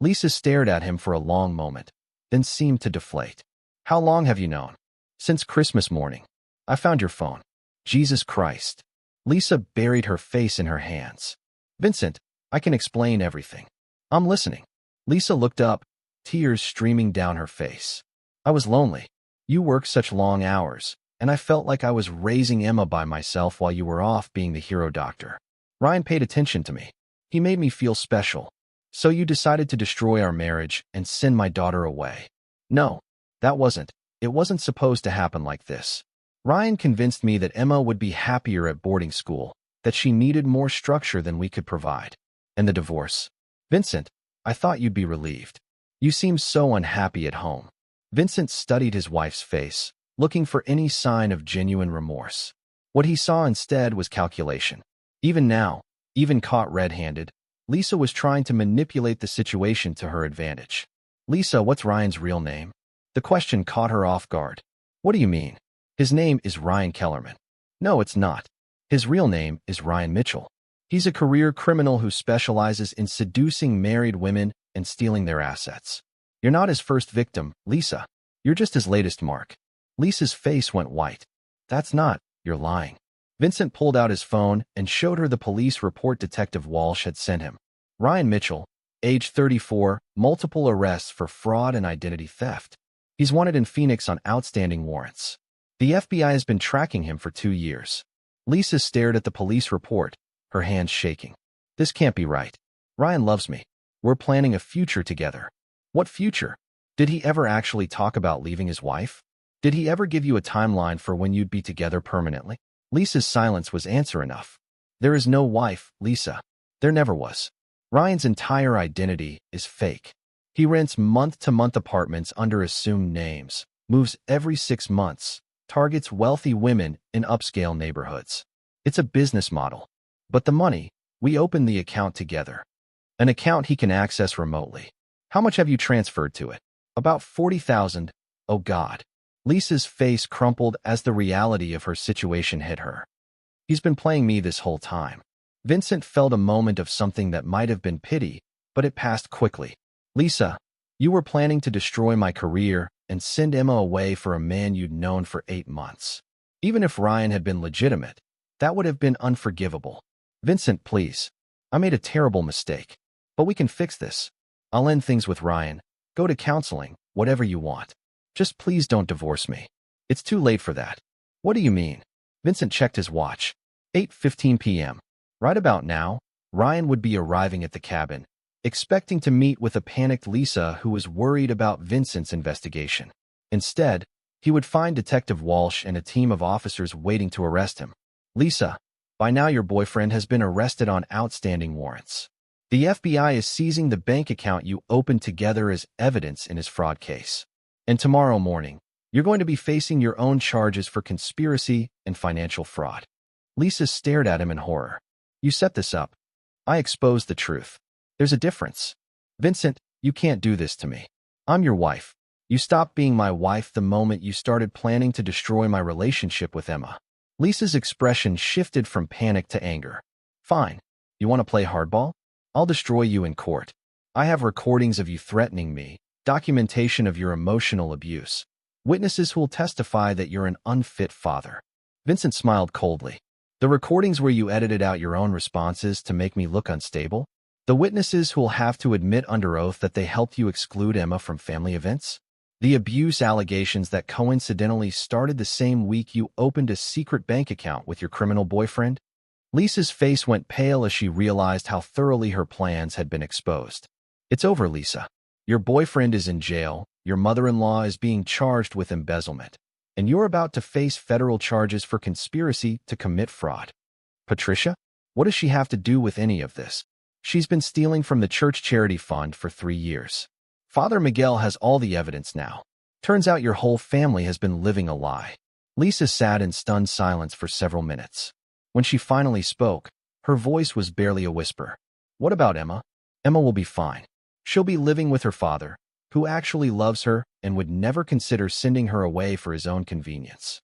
Speaker 1: Lisa stared at him for a long moment, then seemed to deflate. How long have you known? Since Christmas morning. I found your phone. Jesus Christ. Lisa buried her face in her hands. Vincent, I can explain everything. I'm listening. Lisa looked up, tears streaming down her face. I was lonely. You work such long hours, and I felt like I was raising Emma by myself while you were off being the hero doctor. Ryan paid attention to me. He made me feel special. So you decided to destroy our marriage and send my daughter away. No, it wasn't supposed to happen like this. Ryan convinced me that Emma would be happier at boarding school, that she needed more structure than we could provide. And the divorce. Vincent, I thought you'd be relieved. You seem so unhappy at home. Vincent studied his wife's face, looking for any sign of genuine remorse. What he saw instead was calculation. Even now, even caught red-handed, Lisa was trying to manipulate the situation to her advantage. Lisa, what's Ryan's real name? The question caught her off guard. What do you mean? His name is Ryan Kellerman. No, it's not. His real name is Ryan Mitchell. He's a career criminal who specializes in seducing married women and stealing their assets. You're not his first victim, Lisa. You're just his latest mark. Lisa's face went white. That's not, you're lying. Vincent pulled out his phone and showed her the police report Detective Walsh had sent him. Ryan Mitchell, age 34, multiple arrests for fraud and identity theft. He's wanted in Phoenix on outstanding warrants. The FBI has been tracking him for 2 years. Lisa stared at the police report, her hands shaking. This can't be right. Ryan loves me. We're planning a future together. What future? Did he ever actually talk about leaving his wife? Did he ever give you a timeline for when you'd be together permanently? Lisa's silence was answer enough. There is no wife, Lisa. There never was. Ryan's entire identity is fake. He rents month-to-month apartments under assumed names, moves every 6 months, targets wealthy women in upscale neighborhoods. It's a business model. But the money, we opened the account together. An account he can access remotely. How much have you transferred to it? About $40,000. Oh God. Lisa's face crumpled as the reality of her situation hit her. He's been playing me this whole time. Vincent felt a moment of something that might have been pity, but it passed quickly. Lisa, you were planning to destroy my career and send Emma away for a man you'd known for 8 months. Even if Ryan had been legitimate, that would have been unforgivable. Vincent, please. I made a terrible mistake. But we can fix this. I'll end things with Ryan. Go to counseling, whatever you want. Just please don't divorce me. It's too late for that. What do you mean? Vincent checked his watch. 8:15 p.m. Right about now, Ryan would be arriving at the cabin, expecting to meet with a panicked Lisa who was worried about Vincent's investigation. Instead, he would find Detective Walsh and a team of officers waiting to arrest him. Lisa, by now your boyfriend has been arrested on outstanding warrants. The FBI is seizing the bank account you opened together as evidence in his fraud case. And tomorrow morning, you're going to be facing your own charges for conspiracy and financial fraud. Lisa stared at him in horror. You set this up. I exposed the truth. There's a difference. Vincent, you can't do this to me. I'm your wife. You stopped being my wife the moment you started planning to destroy my relationship with Emma. Lisa's expression shifted from panic to anger. Fine. You want to play hardball? I'll destroy you in court. I have recordings of you threatening me, documentation of your emotional abuse, witnesses who will testify that you're an unfit father. Vincent smiled coldly. The recordings where you edited out your own responses to make me look unstable? The witnesses who will have to admit under oath that they helped you exclude Emma from family events? The abuse allegations that coincidentally started the same week you opened a secret bank account with your criminal boyfriend? Lisa's face went pale as she realized how thoroughly her plans had been exposed. It's over, Lisa. Your boyfriend is in jail, your mother-in-law is being charged with embezzlement, and you're about to face federal charges for conspiracy to commit fraud. Patricia? What does she have to do with any of this? She's been stealing from the church charity fund for 3 years. Father Miguel has all the evidence now. Turns out your whole family has been living a lie. Lisa sat in stunned silence for several minutes. When she finally spoke, her voice was barely a whisper. What about Emma? Emma will be fine. She'll be living with her father, who actually loves her and would never consider sending her away for his own convenience.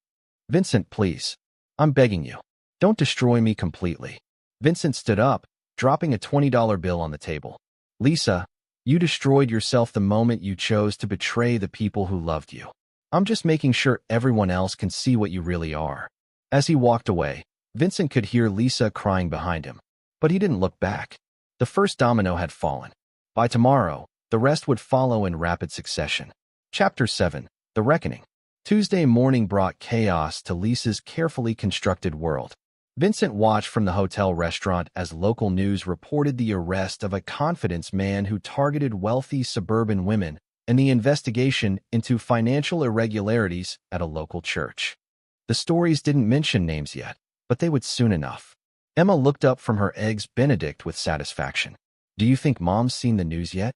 Speaker 1: Vincent, please. I'm begging you. Don't destroy me completely. Vincent stood up, dropping a $20 bill on the table. Lisa, you destroyed yourself the moment you chose to betray the people who loved you. I'm just making sure everyone else can see what you really are. As he walked away, Vincent could hear Lisa crying behind him, but he didn't look back. The first domino had fallen. By tomorrow, the rest would follow in rapid succession. Chapter 7. The Reckoning. Tuesday morning brought chaos to Lisa's carefully constructed world. Vincent watched from the hotel restaurant as local news reported the arrest of a confidence man who targeted wealthy suburban women and the investigation into financial irregularities at a local church. The stories didn't mention names yet, but they would soon enough. Emma looked up from her eggs Benedict with satisfaction. Do you think Mom's seen the news yet?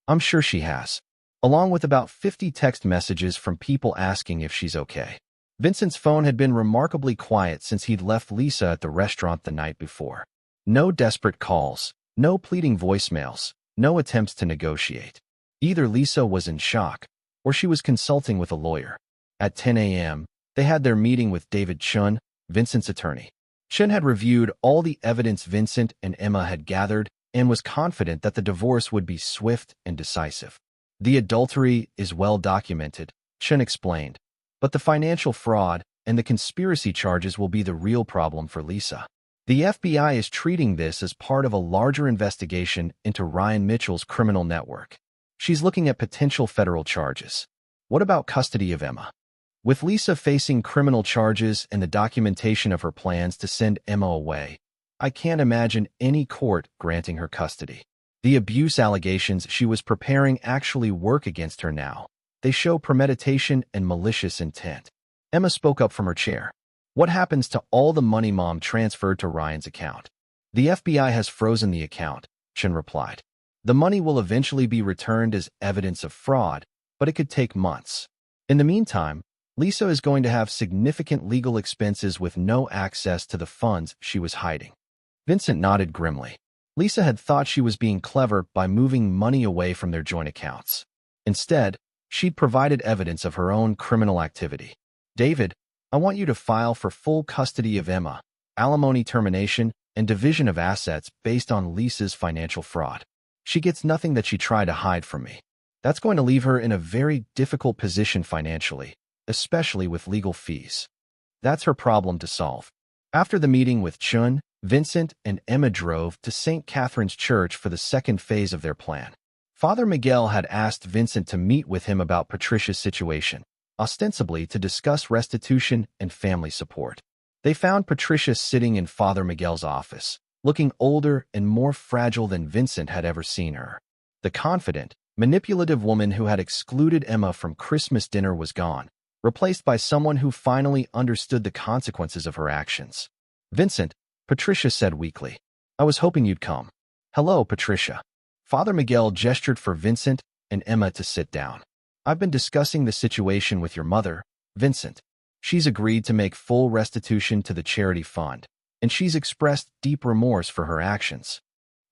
Speaker 1: I'm sure she has, along with about 50 text messages from people asking if she's okay. Vincent's phone had been remarkably quiet since he'd left Lisa at the restaurant the night before. No desperate calls, no pleading voicemails, no attempts to negotiate. Either Lisa was in shock, or she was consulting with a lawyer. At 10 a.m., they had their meeting with David Chun, Vincent's attorney. Chen had reviewed all the evidence Vincent and Emma had gathered and was confident that the divorce would be swift and decisive. The adultery is well documented, Chen explained, but the financial fraud and the conspiracy charges will be the real problem for Lisa. The FBI is treating this as part of a larger investigation into Ryan Mitchell's criminal network. She's looking at potential federal charges. What about custody of Emma? With Lisa facing criminal charges and the documentation of her plans to send Emma away, I can't imagine any court granting her custody. The abuse allegations she was preparing actually work against her now. They show premeditation and malicious intent. Emma spoke up from her chair. What happens to all the money Mom transferred to Ryan's account? The FBI has frozen the account, Chen replied. The money will eventually be returned as evidence of fraud, but it could take months. In the meantime, Lisa is going to have significant legal expenses with no access to the funds she was hiding. Vincent nodded grimly. Lisa had thought she was being clever by moving money away from their joint accounts. Instead, she'd provided evidence of her own criminal activity. David, I want you to file for full custody of Emma, alimony termination, and division of assets based on Lisa's financial fraud. She gets nothing that she tried to hide from me. That's going to leave her in a very difficult position financially, especially with legal fees. That's her problem to solve. After the meeting with Chun, Vincent and Emma drove to St. Catherine's Church for the second phase of their plan. Father Miguel had asked Vincent to meet with him about Patricia's situation, ostensibly to discuss restitution and family support. They found Patricia sitting in Father Miguel's office, looking older and more fragile than Vincent had ever seen her. The confident, manipulative woman who had excluded Emma from Christmas dinner was gone, replaced by someone who finally understood the consequences of her actions. Vincent, Patricia said weakly, I was hoping you'd come. Hello, Patricia. Father Miguel gestured for Vincent and Emma to sit down. I've been discussing the situation with your mother, Vincent. She's agreed to make full restitution to the charity fund, and she's expressed deep remorse for her actions.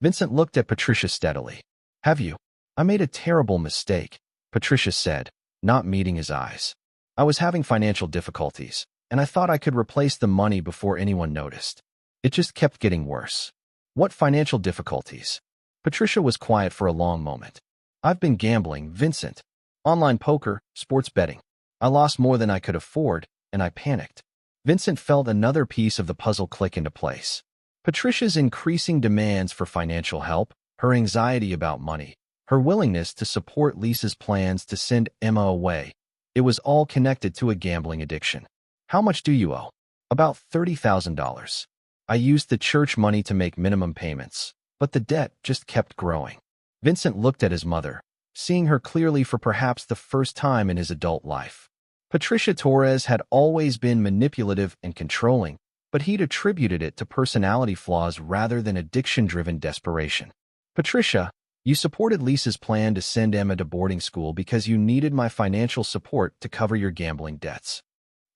Speaker 1: Vincent looked at Patricia steadily. Have you? I made a terrible mistake, Patricia said, not meeting his eyes. I was having financial difficulties, and I thought I could replace the money before anyone noticed. It just kept getting worse. What financial difficulties? Patricia was quiet for a long moment. I've been gambling, Vincent. Online poker, sports betting. I lost more than I could afford, and I panicked. Vincent felt another piece of the puzzle click into place. Patricia's increasing demands for financial help, her anxiety about money, her willingness to support Lisa's plans to send Emma away. It was all connected to a gambling addiction. How much do you owe? About $30,000. I used the church money to make minimum payments, but the debt just kept growing. Vincent looked at his mother, seeing her clearly for perhaps the first time in his adult life. Patricia Torres had always been manipulative and controlling, but he'd attributed it to personality flaws rather than addiction-driven desperation. Patricia, you supported Lisa's plan to send Emma to boarding school because you needed my financial support to cover your gambling debts.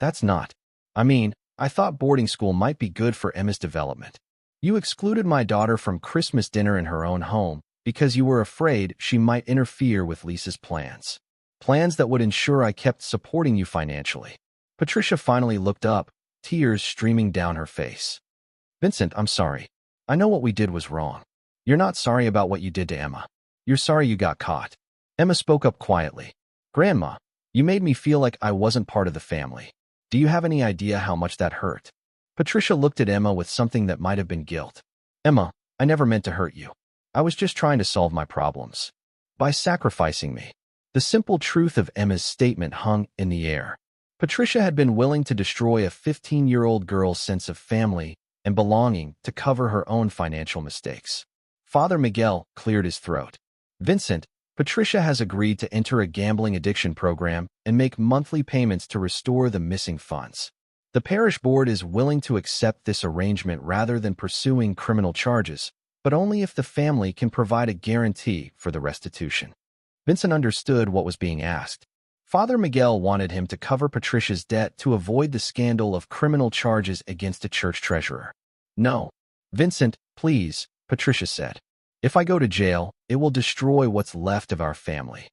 Speaker 1: That's not. I thought boarding school might be good for Emma's development. You excluded my daughter from Christmas dinner in her own home because you were afraid she might interfere with Lisa's plans. Plans that would ensure I kept supporting you financially. Patricia finally looked up, tears streaming down her face. Vincent, I'm sorry. I know what we did was wrong. You're not sorry about what you did to Emma. You're sorry you got caught. Emma spoke up quietly. Grandma, you made me feel like I wasn't part of the family. Do you have any idea how much that hurt? Patricia looked at Emma with something that might have been guilt. Emma, I never meant to hurt you. I was just trying to solve my problems. By sacrificing me. The simple truth of Emma's statement hung in the air. Patricia had been willing to destroy a 15-year-old girl's sense of family and belonging to cover her own financial mistakes. Father Miguel cleared his throat. Vincent, Patricia has agreed to enter a gambling addiction program and make monthly payments to restore the missing funds. The parish board is willing to accept this arrangement rather than pursuing criminal charges, but only if the family can provide a guarantee for the restitution. Vincent understood what was being asked. Father Miguel wanted him to cover Patricia's debt to avoid the scandal of criminal charges against a church treasurer. No. Vincent, please, Patricia said. If I go to jail, it will destroy what's left of our family.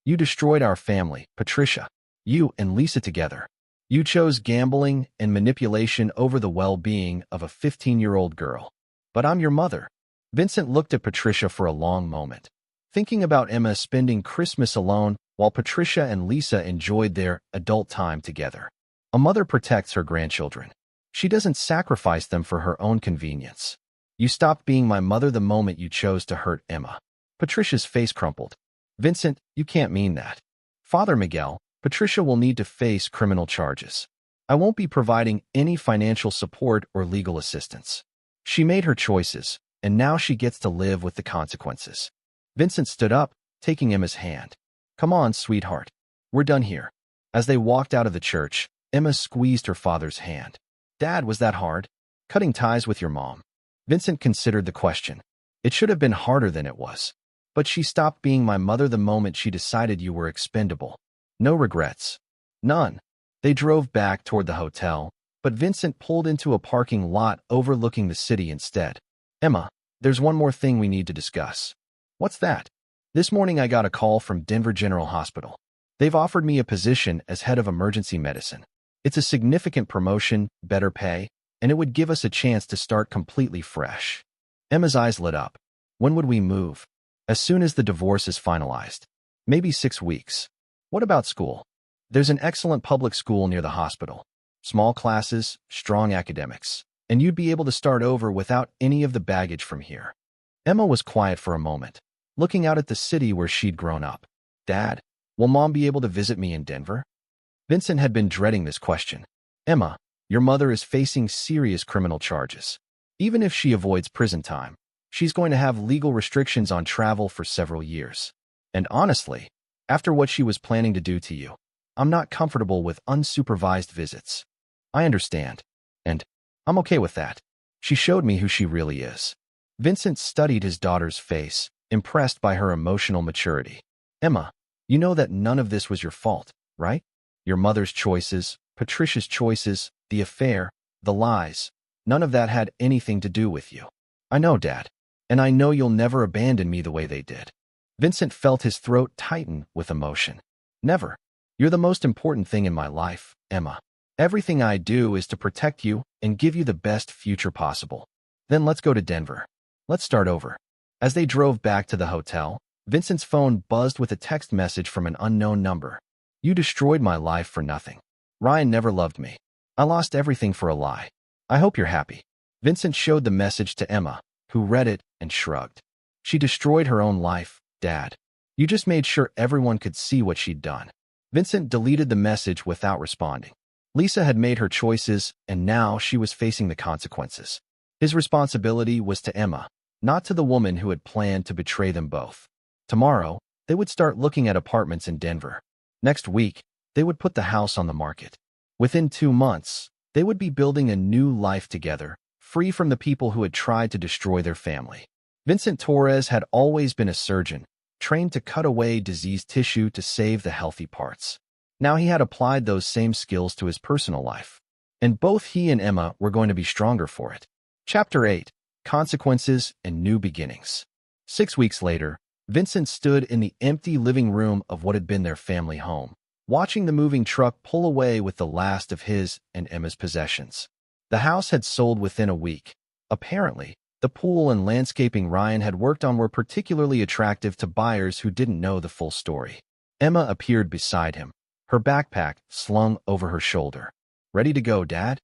Speaker 1: You destroyed our family, Patricia. You and Lisa together. You chose gambling and manipulation over the well-being of a 15-year-old girl. But I'm your mother. Vincent looked at Patricia for a long moment, thinking about Emma spending Christmas alone while Patricia and Lisa enjoyed their adult time together. A mother protects her grandchildren. She doesn't sacrifice them for her own convenience. You stopped being my mother the moment you chose to hurt Emma. Patricia's face crumpled. Vincent, you can't mean that. Father Miguel, Patricia will need to face criminal charges. I won't be providing any financial support or legal assistance. She made her choices, and now she gets to live with the consequences. Vincent stood up, taking Emma's hand. Come on, sweetheart. We're done here. As they walked out of the church, Emma squeezed her father's hand. Dad, was that hard? Cutting ties with your mom? Vincent considered the question. It should have been harder than it was. But she stopped being my mother the moment she decided you were expendable. No regrets. None. They drove back toward the hotel, but Vincent pulled into a parking lot overlooking the city instead. Emma, there's one more thing we need to discuss. What's that? This morning I got a call from Denver General Hospital. They've offered me a position as head of emergency medicine. It's a significant promotion, better pay, and it would give us a chance to start completely fresh. Emma's eyes lit up. When would we move? As soon as the divorce is finalized. Maybe 6 weeks. What about school? There's an excellent public school near the hospital. Small classes, strong academics, and you'd be able to start over without any of the baggage from here. Emma was quiet for a moment, looking out at the city where she'd grown up. Dad, will Mom be able to visit me in Denver? Vincent had been dreading this question. Emma, your mother is facing serious criminal charges. Even if she avoids prison time, she's going to have legal restrictions on travel for several years. And honestly, after what she was planning to do to you, I'm not comfortable with unsupervised visits. I understand. And I'm okay with that. She showed me who she really is. Vincent studied his daughter's face, impressed by her emotional maturity. Emma, you know that none of this was your fault, right? Your mother's choices, Patricia's choices, the affair, the lies, none of that had anything to do with you. I know, Dad, and I know you'll never abandon me the way they did. Vincent felt his throat tighten with emotion. Never. You're the most important thing in my life, Emma. Everything I do is to protect you and give you the best future possible. Then let's go to Denver. Let's start over. As they drove back to the hotel, Vincent's phone buzzed with a text message from an unknown number. You destroyed my life for nothing. Ryan never loved me. I lost everything for a lie. I hope you're happy. Vincent showed the message to Emma, who read it and shrugged. She destroyed her own life, Dad. You just made sure everyone could see what she'd done. Vincent deleted the message without responding. Lisa had made her choices, and now she was facing the consequences. His responsibility was to Emma, not to the woman who had planned to betray them both. Tomorrow, they would start looking at apartments in Denver. Next week, they would put the house on the market. Within 2 months, they would be building a new life together, free from the people who had tried to destroy their family. Vincent Torres had always been a surgeon, trained to cut away diseased tissue to save the healthy parts. Now he had applied those same skills to his personal life. And both he and Emma were going to be stronger for it. Chapter 8. Consequences and New Beginnings. 6 weeks later, Vincent stood in the empty living room of what had been their family home, watching the moving truck pull away with the last of his and Emma's possessions. The house had sold within a week. Apparently, the pool and landscaping Ryan had worked on were particularly attractive to buyers who didn't know the full story. Emma appeared beside him, her backpack slung over her shoulder. Ready to go, Dad?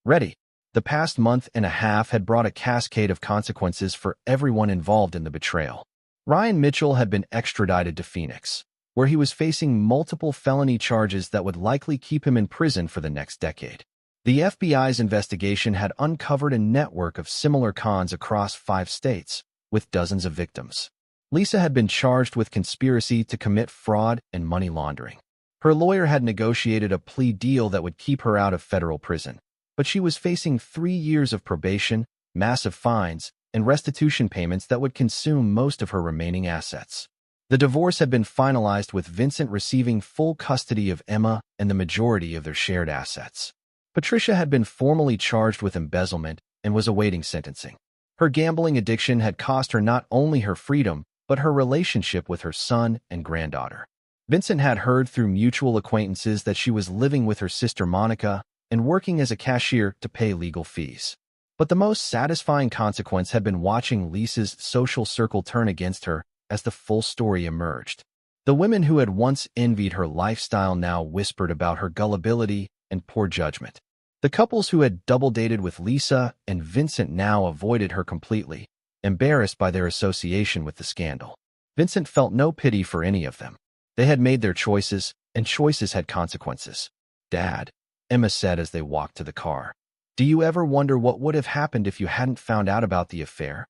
Speaker 1: Ready. The past month and a half had brought a cascade of consequences for everyone involved in the betrayal. Ryan Mitchell had been extradited to Phoenix, where he was facing multiple felony charges that would likely keep him in prison for the next decade. The FBI's investigation had uncovered a network of similar cons across 5 states, with dozens of victims. Lisa had been charged with conspiracy to commit fraud and money laundering. Her lawyer had negotiated a plea deal that would keep her out of federal prison, but she was facing 3 years of probation, massive fines, and restitution payments that would consume most of her remaining assets. The divorce had been finalized with Vincent receiving full custody of Emma and the majority of their shared assets. Patricia had been formally charged with embezzlement and was awaiting sentencing. Her gambling addiction had cost her not only her freedom, but her relationship with her son and granddaughter. Vincent had heard through mutual acquaintances that she was living with her sister Monica and working as a cashier to pay legal fees. But the most satisfying consequence had been watching Lisa's social circle turn against her as the full story emerged. The women who had once envied her lifestyle now whispered about her gullibility and poor judgment. The couples who had double-dated with Lisa and Vincent now avoided her completely, embarrassed by their association with the scandal. Vincent felt no pity for any of them. They had made their choices, and choices had consequences. "Dad," Emma said as they walked to the car, "do you ever wonder what would have happened if you hadn't found out about the affair?"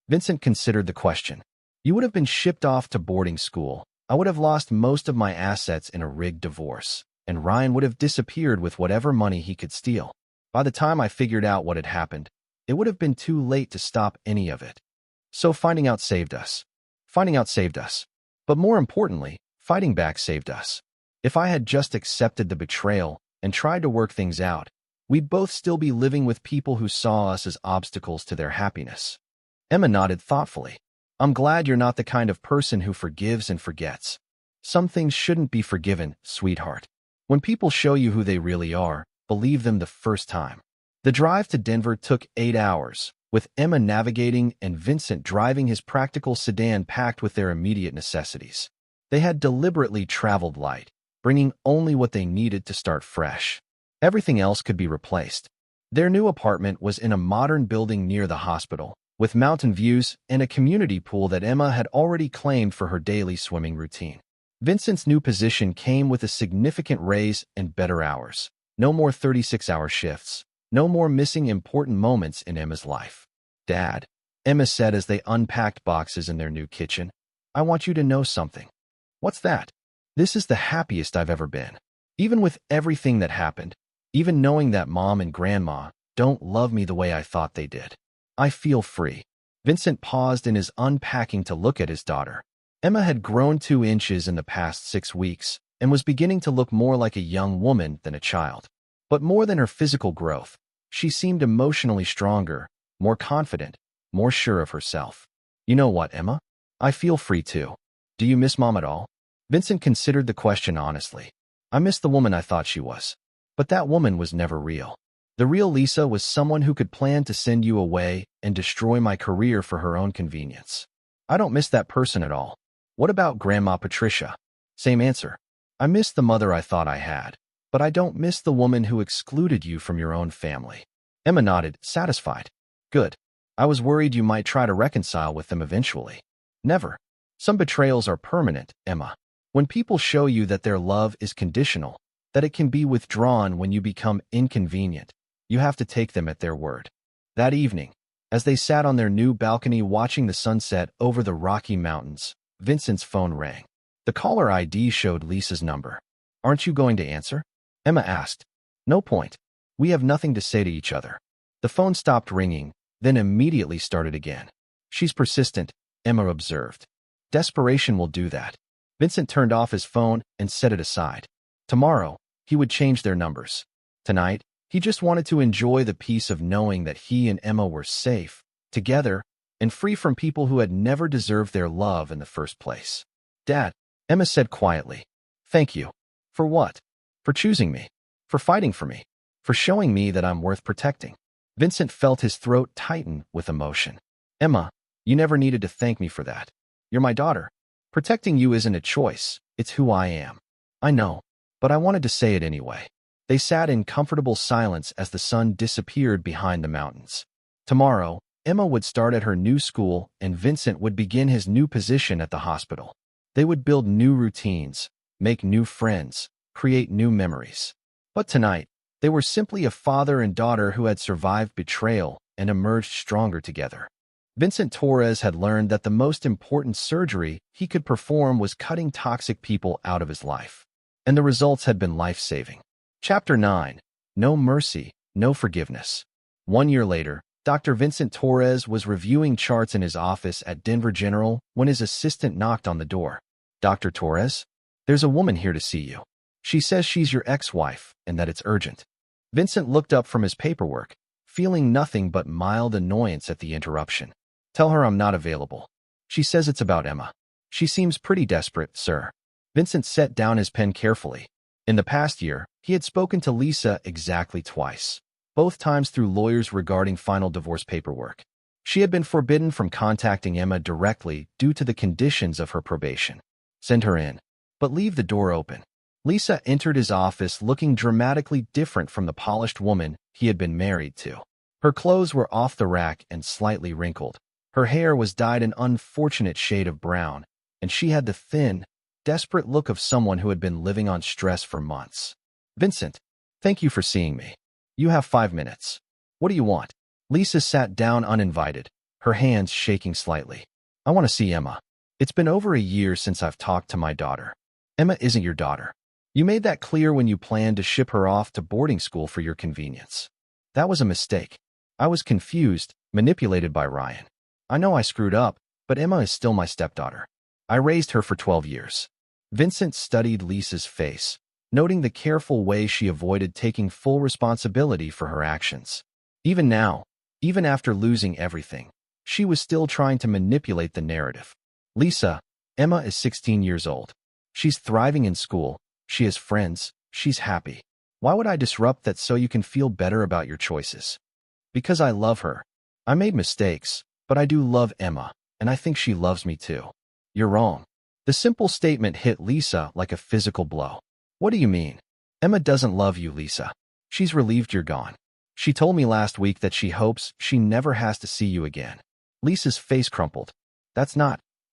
Speaker 1: Vincent considered the question. "You would have been shipped off to boarding school. I would have lost most of my assets in a rigged divorce, and Ryan would have disappeared with whatever money he could steal. By the time I figured out what had happened, it would have been too late to stop any of it. So finding out saved us. Finding out saved us. But more importantly, fighting back saved us. If I had just accepted the betrayal and tried to work things out, we'd both still be living with people who saw us as obstacles to their happiness." Emma nodded thoughtfully. "I'm glad you're not the kind of person who forgives and forgets. Some things shouldn't be forgiven, sweetheart. When people show you who they really are, believe them the first time." The drive to Denver took 8 hours, with Emma navigating and Vincent driving his practical sedan packed with their immediate necessities. They had deliberately traveled light, bringing only what they needed to start fresh. Everything else could be replaced. Their new apartment was in a modern building near the hospital, with mountain views and a community pool that Emma had already claimed for her daily swimming routine. Vincent's new position came with a significant raise and better hours. No more 36-hour shifts. No more missing important moments in Emma's life. "Dad," Emma said as they unpacked boxes in their new kitchen, "I want you to know something." "What's that?" "This is the happiest I've ever been. Even with everything that happened, even knowing that Mom and Grandma don't love me the way I thought they did. I feel free." Vincent paused in his unpacking to look at his daughter. Emma had grown 2 inches in the past 6 weeks and was beginning to look more like a young woman than a child. But more than her physical growth, she seemed emotionally stronger, more confident, more sure of herself. "You know what, Emma? I feel free too. Do you miss Mom at all?" Vincent considered the question honestly. "I miss the woman I thought she was. But that woman was never real. The real Lisa was someone who could plan to send you away and destroy my career for her own convenience. I don't miss that person at all." "What about Grandma Patricia?" "Same answer. I miss the mother I thought I had. But I don't miss the woman who excluded you from your own family." Emma nodded, satisfied. "Good. I was worried you might try to reconcile with them eventually." "Never. Some betrayals are permanent, Emma. When people show you that their love is conditional, that it can be withdrawn when you become inconvenient, you have to take them at their word." That evening, as they sat on their new balcony watching the sunset over the Rocky Mountains, Vincent's phone rang. The caller ID showed Lisa's number. "Aren't you going to answer?" Emma asked. "No point. We have nothing to say to each other." The phone stopped ringing, then immediately started again. "She's persistent," Emma observed. "Desperation will do that." Vincent turned off his phone and set it aside. Tomorrow, he would change their numbers. Tonight, he just wanted to enjoy the peace of knowing that he and Emma were safe, together, and free from people who had never deserved their love in the first place. "Dad," Emma said quietly. "Thank you." "For what?" "For choosing me. For fighting for me. For showing me that I'm worth protecting." Vincent felt his throat tighten with emotion. "Emma, you never needed to thank me for that. You're my daughter. Protecting you isn't a choice, it's who I am." "I know, but I wanted to say it anyway." They sat in comfortable silence as the sun disappeared behind the mountains. Tomorrow, Emma would start at her new school and Vincent would begin his new position at the hospital. They would build new routines, make new friends, create new memories. But tonight, they were simply a father and daughter who had survived betrayal and emerged stronger together. Vincent Torres had learned that the most important surgery he could perform was cutting toxic people out of his life. And the results had been life-saving. Chapter 9. No Mercy, No Forgiveness. 1 year later, Dr. Vincent Torres was reviewing charts in his office at Denver General when his assistant knocked on the door. "Dr. Torres? There's a woman here to see you. She says she's your ex-wife and that it's urgent." Vincent looked up from his paperwork, feeling nothing but mild annoyance at the interruption. "Tell her I'm not available. She says it's about Emma. She seems pretty desperate, sir." Vincent set down his pen carefully. In the past year, he had spoken to Lisa exactly twice, both times through lawyers regarding final divorce paperwork. She had been forbidden from contacting Emma directly due to the conditions of her probation. Send her in, but leave the door open. Lisa entered his office looking dramatically different from the polished woman he had been married to. Her clothes were off the rack and slightly wrinkled. Her hair was dyed an unfortunate shade of brown, and she had the thin, desperate look of someone who had been living on stress for months. Vincent, thank you for seeing me. You have 5 minutes. What do you want? Lisa sat down uninvited, her hands shaking slightly. I want to see Emma. It's been over a year since I've talked to my daughter. Emma isn't your daughter. You made that clear when you planned to ship her off to boarding school for your convenience. That was a mistake. I was confused, manipulated by Ryan. I know I screwed up, but Emma is still my stepdaughter. I raised her for 12 years. Vincent studied Lisa's face, noting the careful way she avoided taking full responsibility for her actions. Even now, even after losing everything, she was still trying to manipulate the narrative. Lisa, Emma is 16 years old. She's thriving in school, she has friends, she's happy. Why would I disrupt that so you can feel better about your choices? Because I love her. I made mistakes, but I do love Emma, and I think she loves me too. You're wrong. The simple statement hit Lisa like a physical blow. What do you mean? Emma doesn't love you, Lisa. She's relieved you're gone. She told me last week that she hopes she never has to see you again. Lisa's face crumpled.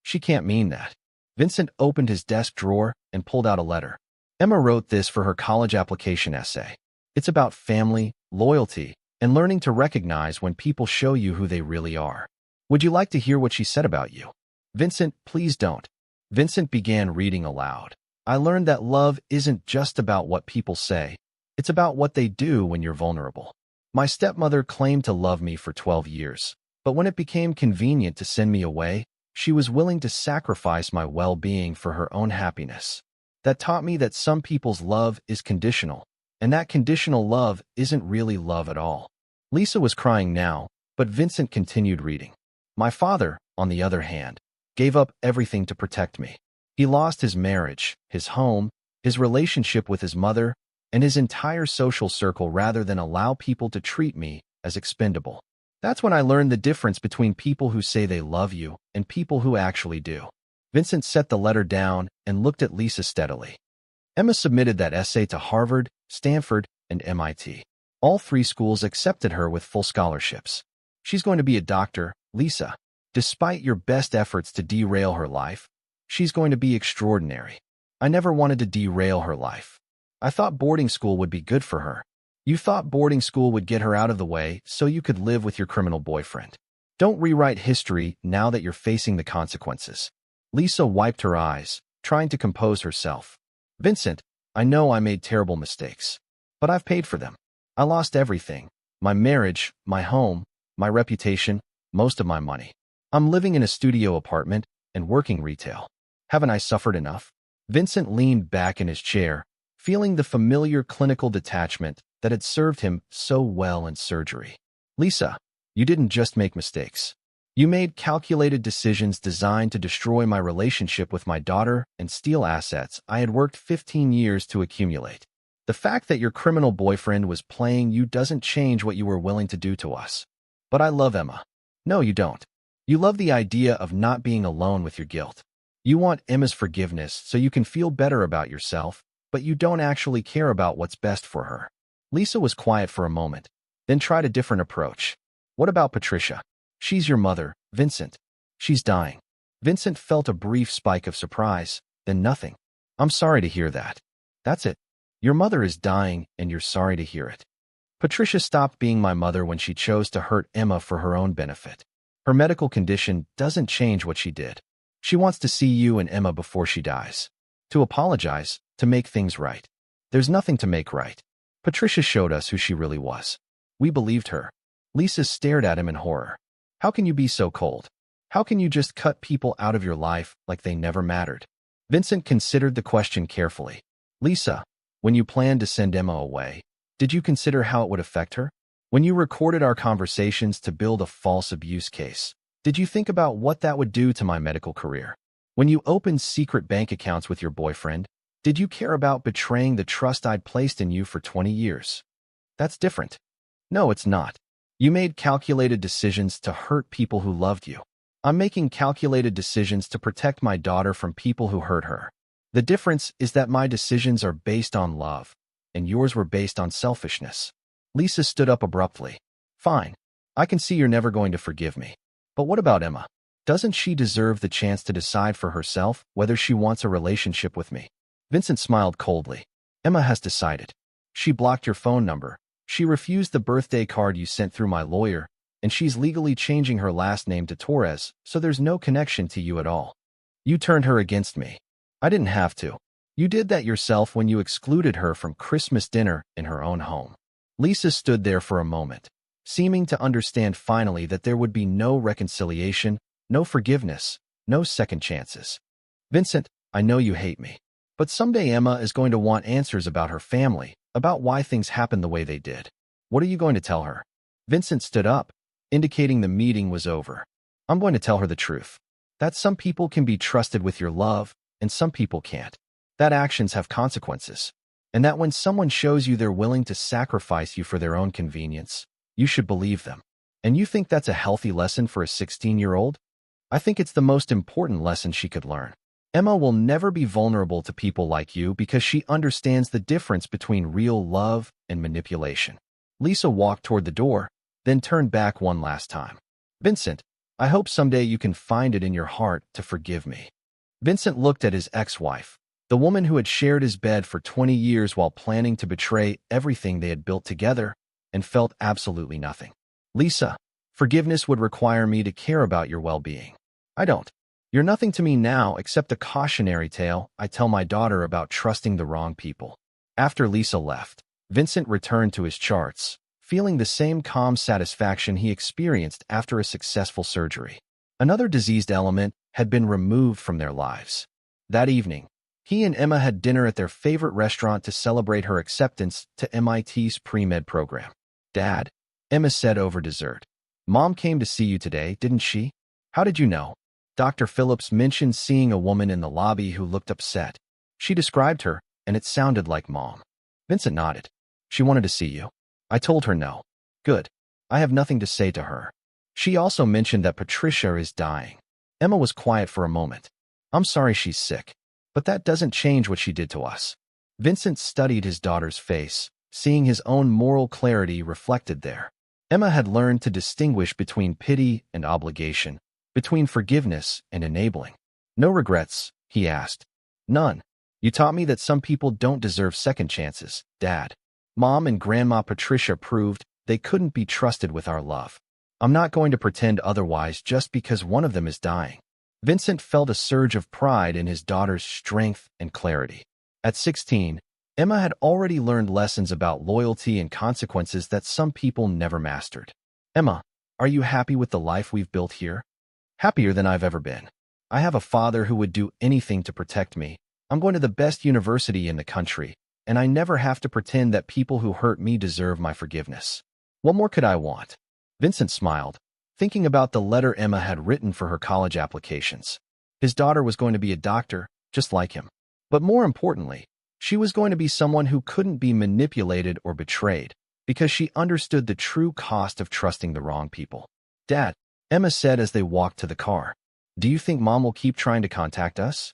Speaker 1: She can't mean that. Vincent opened his desk drawer and pulled out a letter. Emma wrote this for her college application essay. It's about family, loyalty, and learning to recognize when people show you who they really are. Would you like to hear what she said about you? Vincent, please don't. Vincent began reading aloud. I learned that love isn't just about what people say. It's about what they do when you're vulnerable. My stepmother claimed to love me for 12 years, but when it became convenient to send me away, she was willing to sacrifice my well-being for her own happiness. That taught me that some people's love is conditional, and that conditional love isn't really love at all. Lisa was crying now, but Vincent continued reading. My father, on the other hand, gave up everything to protect me. He lost his marriage, his home, his relationship with his mother, and his entire social circle rather than allow people to treat me as expendable. That's when I learned the difference between people who say they love you and people who actually do. Vincent set the letter down and looked at Lisa steadily. Emma submitted that essay to Harvard, Stanford, and MIT. All 3 schools accepted her with full scholarships. She's going to be a doctor, Lisa. Despite your best efforts to derail her life, she's going to be extraordinary. I never wanted to derail her life. I thought boarding school would be good for her. You thought boarding school would get her out of the way so you could live with your criminal boyfriend. Don't rewrite history now that you're facing the consequences. Lisa wiped her eyes, trying to compose herself. Vincent, I know I made terrible mistakes, but I've paid for them. I lost everything. My marriage, my home, my reputation, most of my money. I'm living in a studio apartment and working retail. Haven't I suffered enough? Vincent leaned back in his chair, feeling the familiar clinical detachment that had served him so well in surgery. Lisa, you didn't just make mistakes. You made calculated decisions designed to destroy my relationship with my daughter and steal assets I had worked 15 years to accumulate. The fact that your criminal boyfriend was playing you doesn't change what you were willing to do to us. But I love Emma. No, you don't. You love the idea of not being alone with your guilt. You want Emma's forgiveness so you can feel better about yourself, but you don't actually care about what's best for her. Lisa was quiet for a moment, then tried a different approach. What about Patricia? She's your mother, Vincent. She's dying. Vincent felt a brief spike of surprise, then nothing. I'm sorry to hear that. That's it. Your mother is dying, and you're sorry to hear it. Patricia stopped being my mother when she chose to hurt Emma for her own benefit. Her medical condition doesn't change what she did. She wants to see you and Emma before she dies. To apologize, to make things right. There's nothing to make right. Patricia showed us who she really was. We believed her. Lisa stared at him in horror. How can you be so cold? How can you just cut people out of your life like they never mattered? Vincent considered the question carefully. Lisa, when you planned to send Emma away, did you consider how it would affect her? When you recorded our conversations to build a false abuse case, did you think about what that would do to my medical career? When you opened secret bank accounts with your boyfriend, did you care about betraying the trust I'd placed in you for 20 years? That's different. No, it's not. You made calculated decisions to hurt people who loved you. I'm making calculated decisions to protect my daughter from people who hurt her. The difference is that my decisions are based on love, and yours were based on selfishness. Lisa stood up abruptly. Fine. I can see you're never going to forgive me. But what about Emma? Doesn't she deserve the chance to decide for herself whether she wants a relationship with me? Vincent smiled coldly. Emma has decided. She blocked your phone number. She refused the birthday card you sent through my lawyer, and she's legally changing her last name to Torres, so there's no connection to you at all. You turned her against me. I didn't have to. You did that yourself when you excluded her from Christmas dinner in her own home. Lisa stood there for a moment, seeming to understand finally that there would be no reconciliation, no forgiveness, no second chances. Vincent, I know you hate me, but someday Emma is going to want answers about her family, about why things happened the way they did. What are you going to tell her? Vincent stood up, indicating the meeting was over. I'm going to tell her the truth. That some people can be trusted with your love, and some people can't. That actions have consequences. And that when someone shows you they're willing to sacrifice you for their own convenience, you should believe them. And you think that's a healthy lesson for a 16-year-old? I think it's the most important lesson she could learn. Emma will never be vulnerable to people like you because she understands the difference between real love and manipulation. Lisa walked toward the door, then turned back one last time. Vincent, I hope someday you can find it in your heart to forgive me. Vincent looked at his ex-wife, the woman who had shared his bed for 20 years while planning to betray everything they had built together, and felt absolutely nothing. Lisa, forgiveness would require me to care about your well-being. I don't. You're nothing to me now except a cautionary tale I tell my daughter about trusting the wrong people. After Lisa left, Vincent returned to his charts, feeling the same calm satisfaction he experienced after a successful surgery. Another diseased element had been removed from their lives. That evening, he and Emma had dinner at their favorite restaurant to celebrate her acceptance to MIT's pre-med program. Dad, Emma said over dessert. Mom came to see you today, didn't she? How did you know? Dr. Phillips mentioned seeing a woman in the lobby who looked upset. She described her, and it sounded like Mom. Vincent nodded. She wanted to see you. I told her no. Good. I have nothing to say to her. She also mentioned that Patricia is dying. Emma was quiet for a moment. I'm sorry she's sick, but that doesn't change what she did to us. Vincent studied his daughter's face, seeing his own moral clarity reflected there. Emma had learned to distinguish between pity and obligation, between forgiveness and enabling. No regrets, he asked. None. You taught me that some people don't deserve second chances, Dad. Mom and Grandma Patricia proved they couldn't be trusted with our love. I'm not going to pretend otherwise just because one of them is dying. Vincent felt a surge of pride in his daughter's strength and clarity. At 16, Emma had already learned lessons about loyalty and consequences that some people never mastered. Emma, are you happy with the life we've built here? Happier than I've ever been. I have a father who would do anything to protect me. I'm going to the best university in the country, and I never have to pretend that people who hurt me deserve my forgiveness. What more could I want? Vincent smiled, thinking about the letter Emma had written for her college applications. His daughter was going to be a doctor, just like him. But more importantly, she was going to be someone who couldn't be manipulated or betrayed, because she understood the true cost of trusting the wrong people. Dad, Emma said as they walked to the car, do you think Mom will keep trying to contact us?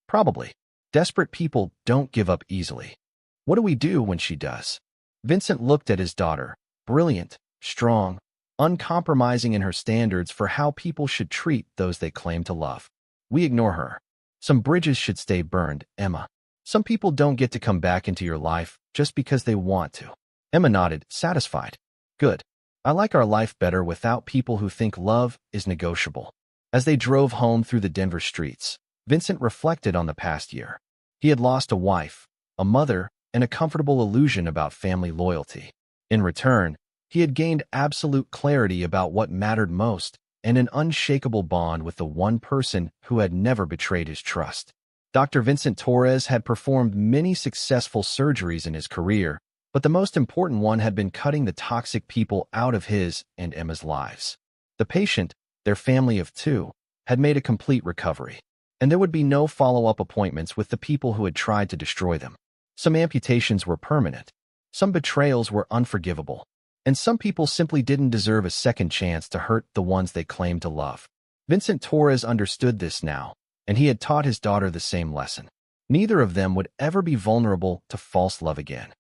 Speaker 1: Probably. Desperate people don't give up easily. What do we do when she does? Vincent looked at his daughter, brilliant, strong, uncompromising in her standards for how people should treat those they claim to love. We ignore her. Some bridges should stay burned, Emma. Some people don't get to come back into your life just because they want to. Emma nodded, satisfied. Good. I like our life better without people who think love is negotiable. As they drove home through the Denver streets, Vincent reflected on the past year. He had lost a wife, a mother, and a comfortable illusion about family loyalty. In return, he had gained absolute clarity about what mattered most and an unshakable bond with the one person who had never betrayed his trust. Dr. Vincent Torres had performed many successful surgeries in his career, but the most important one had been cutting the toxic people out of his and Emma's lives. The patient, their family of two, had made a complete recovery. and there would be no follow-up appointments with the people who had tried to destroy them. Some amputations were permanent, some betrayals were unforgivable, and some people simply didn't deserve a second chance to hurt the ones they claimed to love. Vincent Torres understood this now, and he had taught his daughter the same lesson. Neither of them would ever be vulnerable to false love again.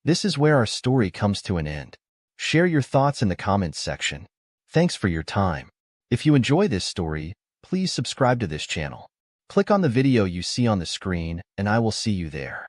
Speaker 1: This is where our story comes to an end. Share your thoughts in the comments section. Thanks for your time. If you enjoy this story, please subscribe to this channel. Click on the video you see on the screen, and I will see you there.